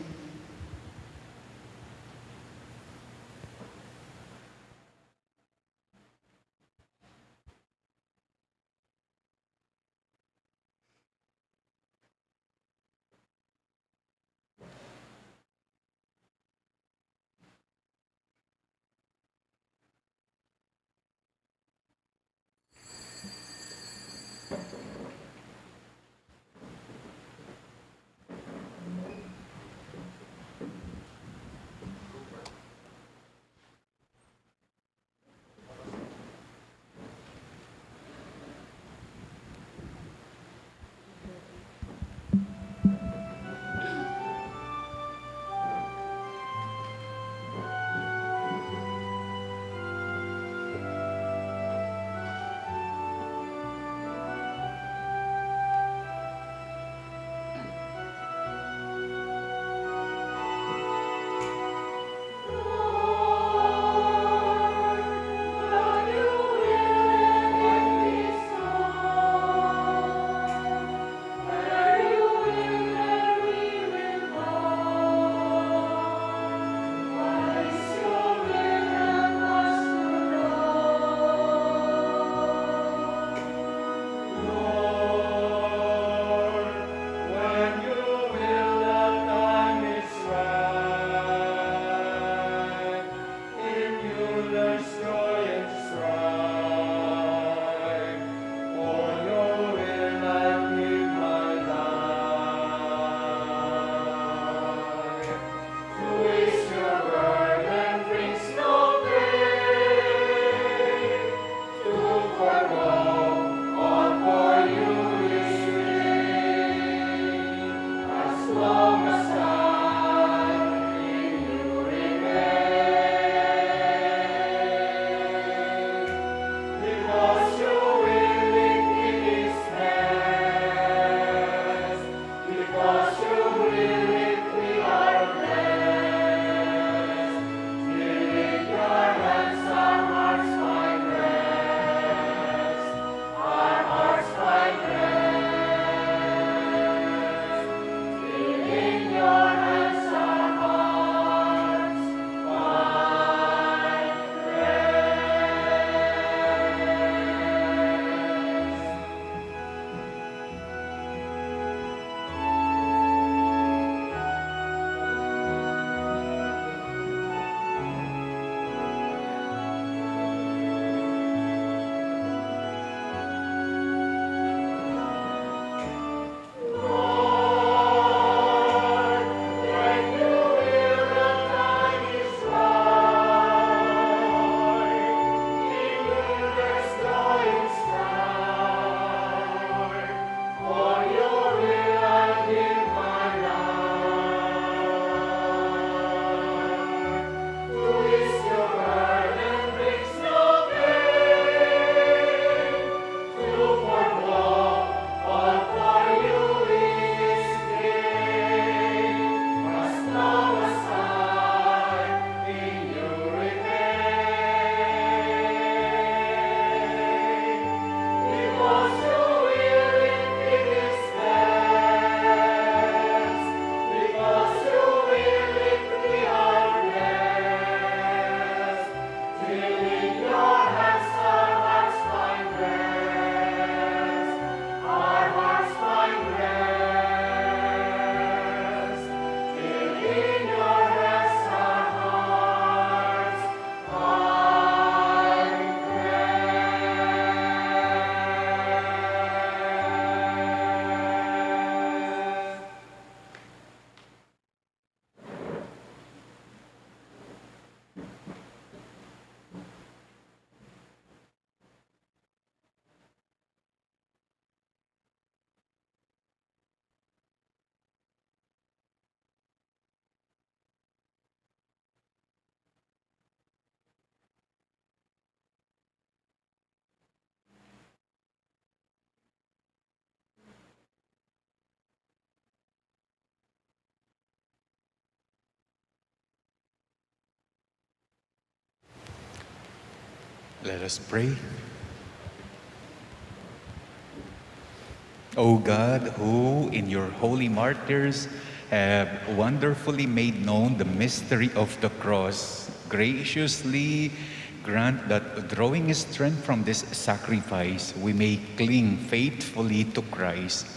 Let us pray. O God, who in your holy martyrs have wonderfully made known the mystery of the cross, graciously grant that drawing strength from this sacrifice, we may cling faithfully to Christ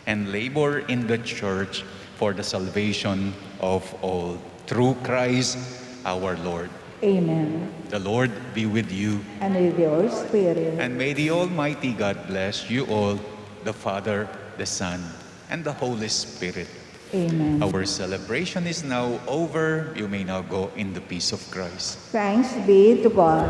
and labor in the church for the salvation of all. Through Christ our Lord. Amen. The Lord be with you, And with your spirit. and may the Almighty God bless you all, the Father, the Son, and the Holy Spirit. Amen. Our celebration is now over. You may now go in the peace of Christ. Thanks be to God.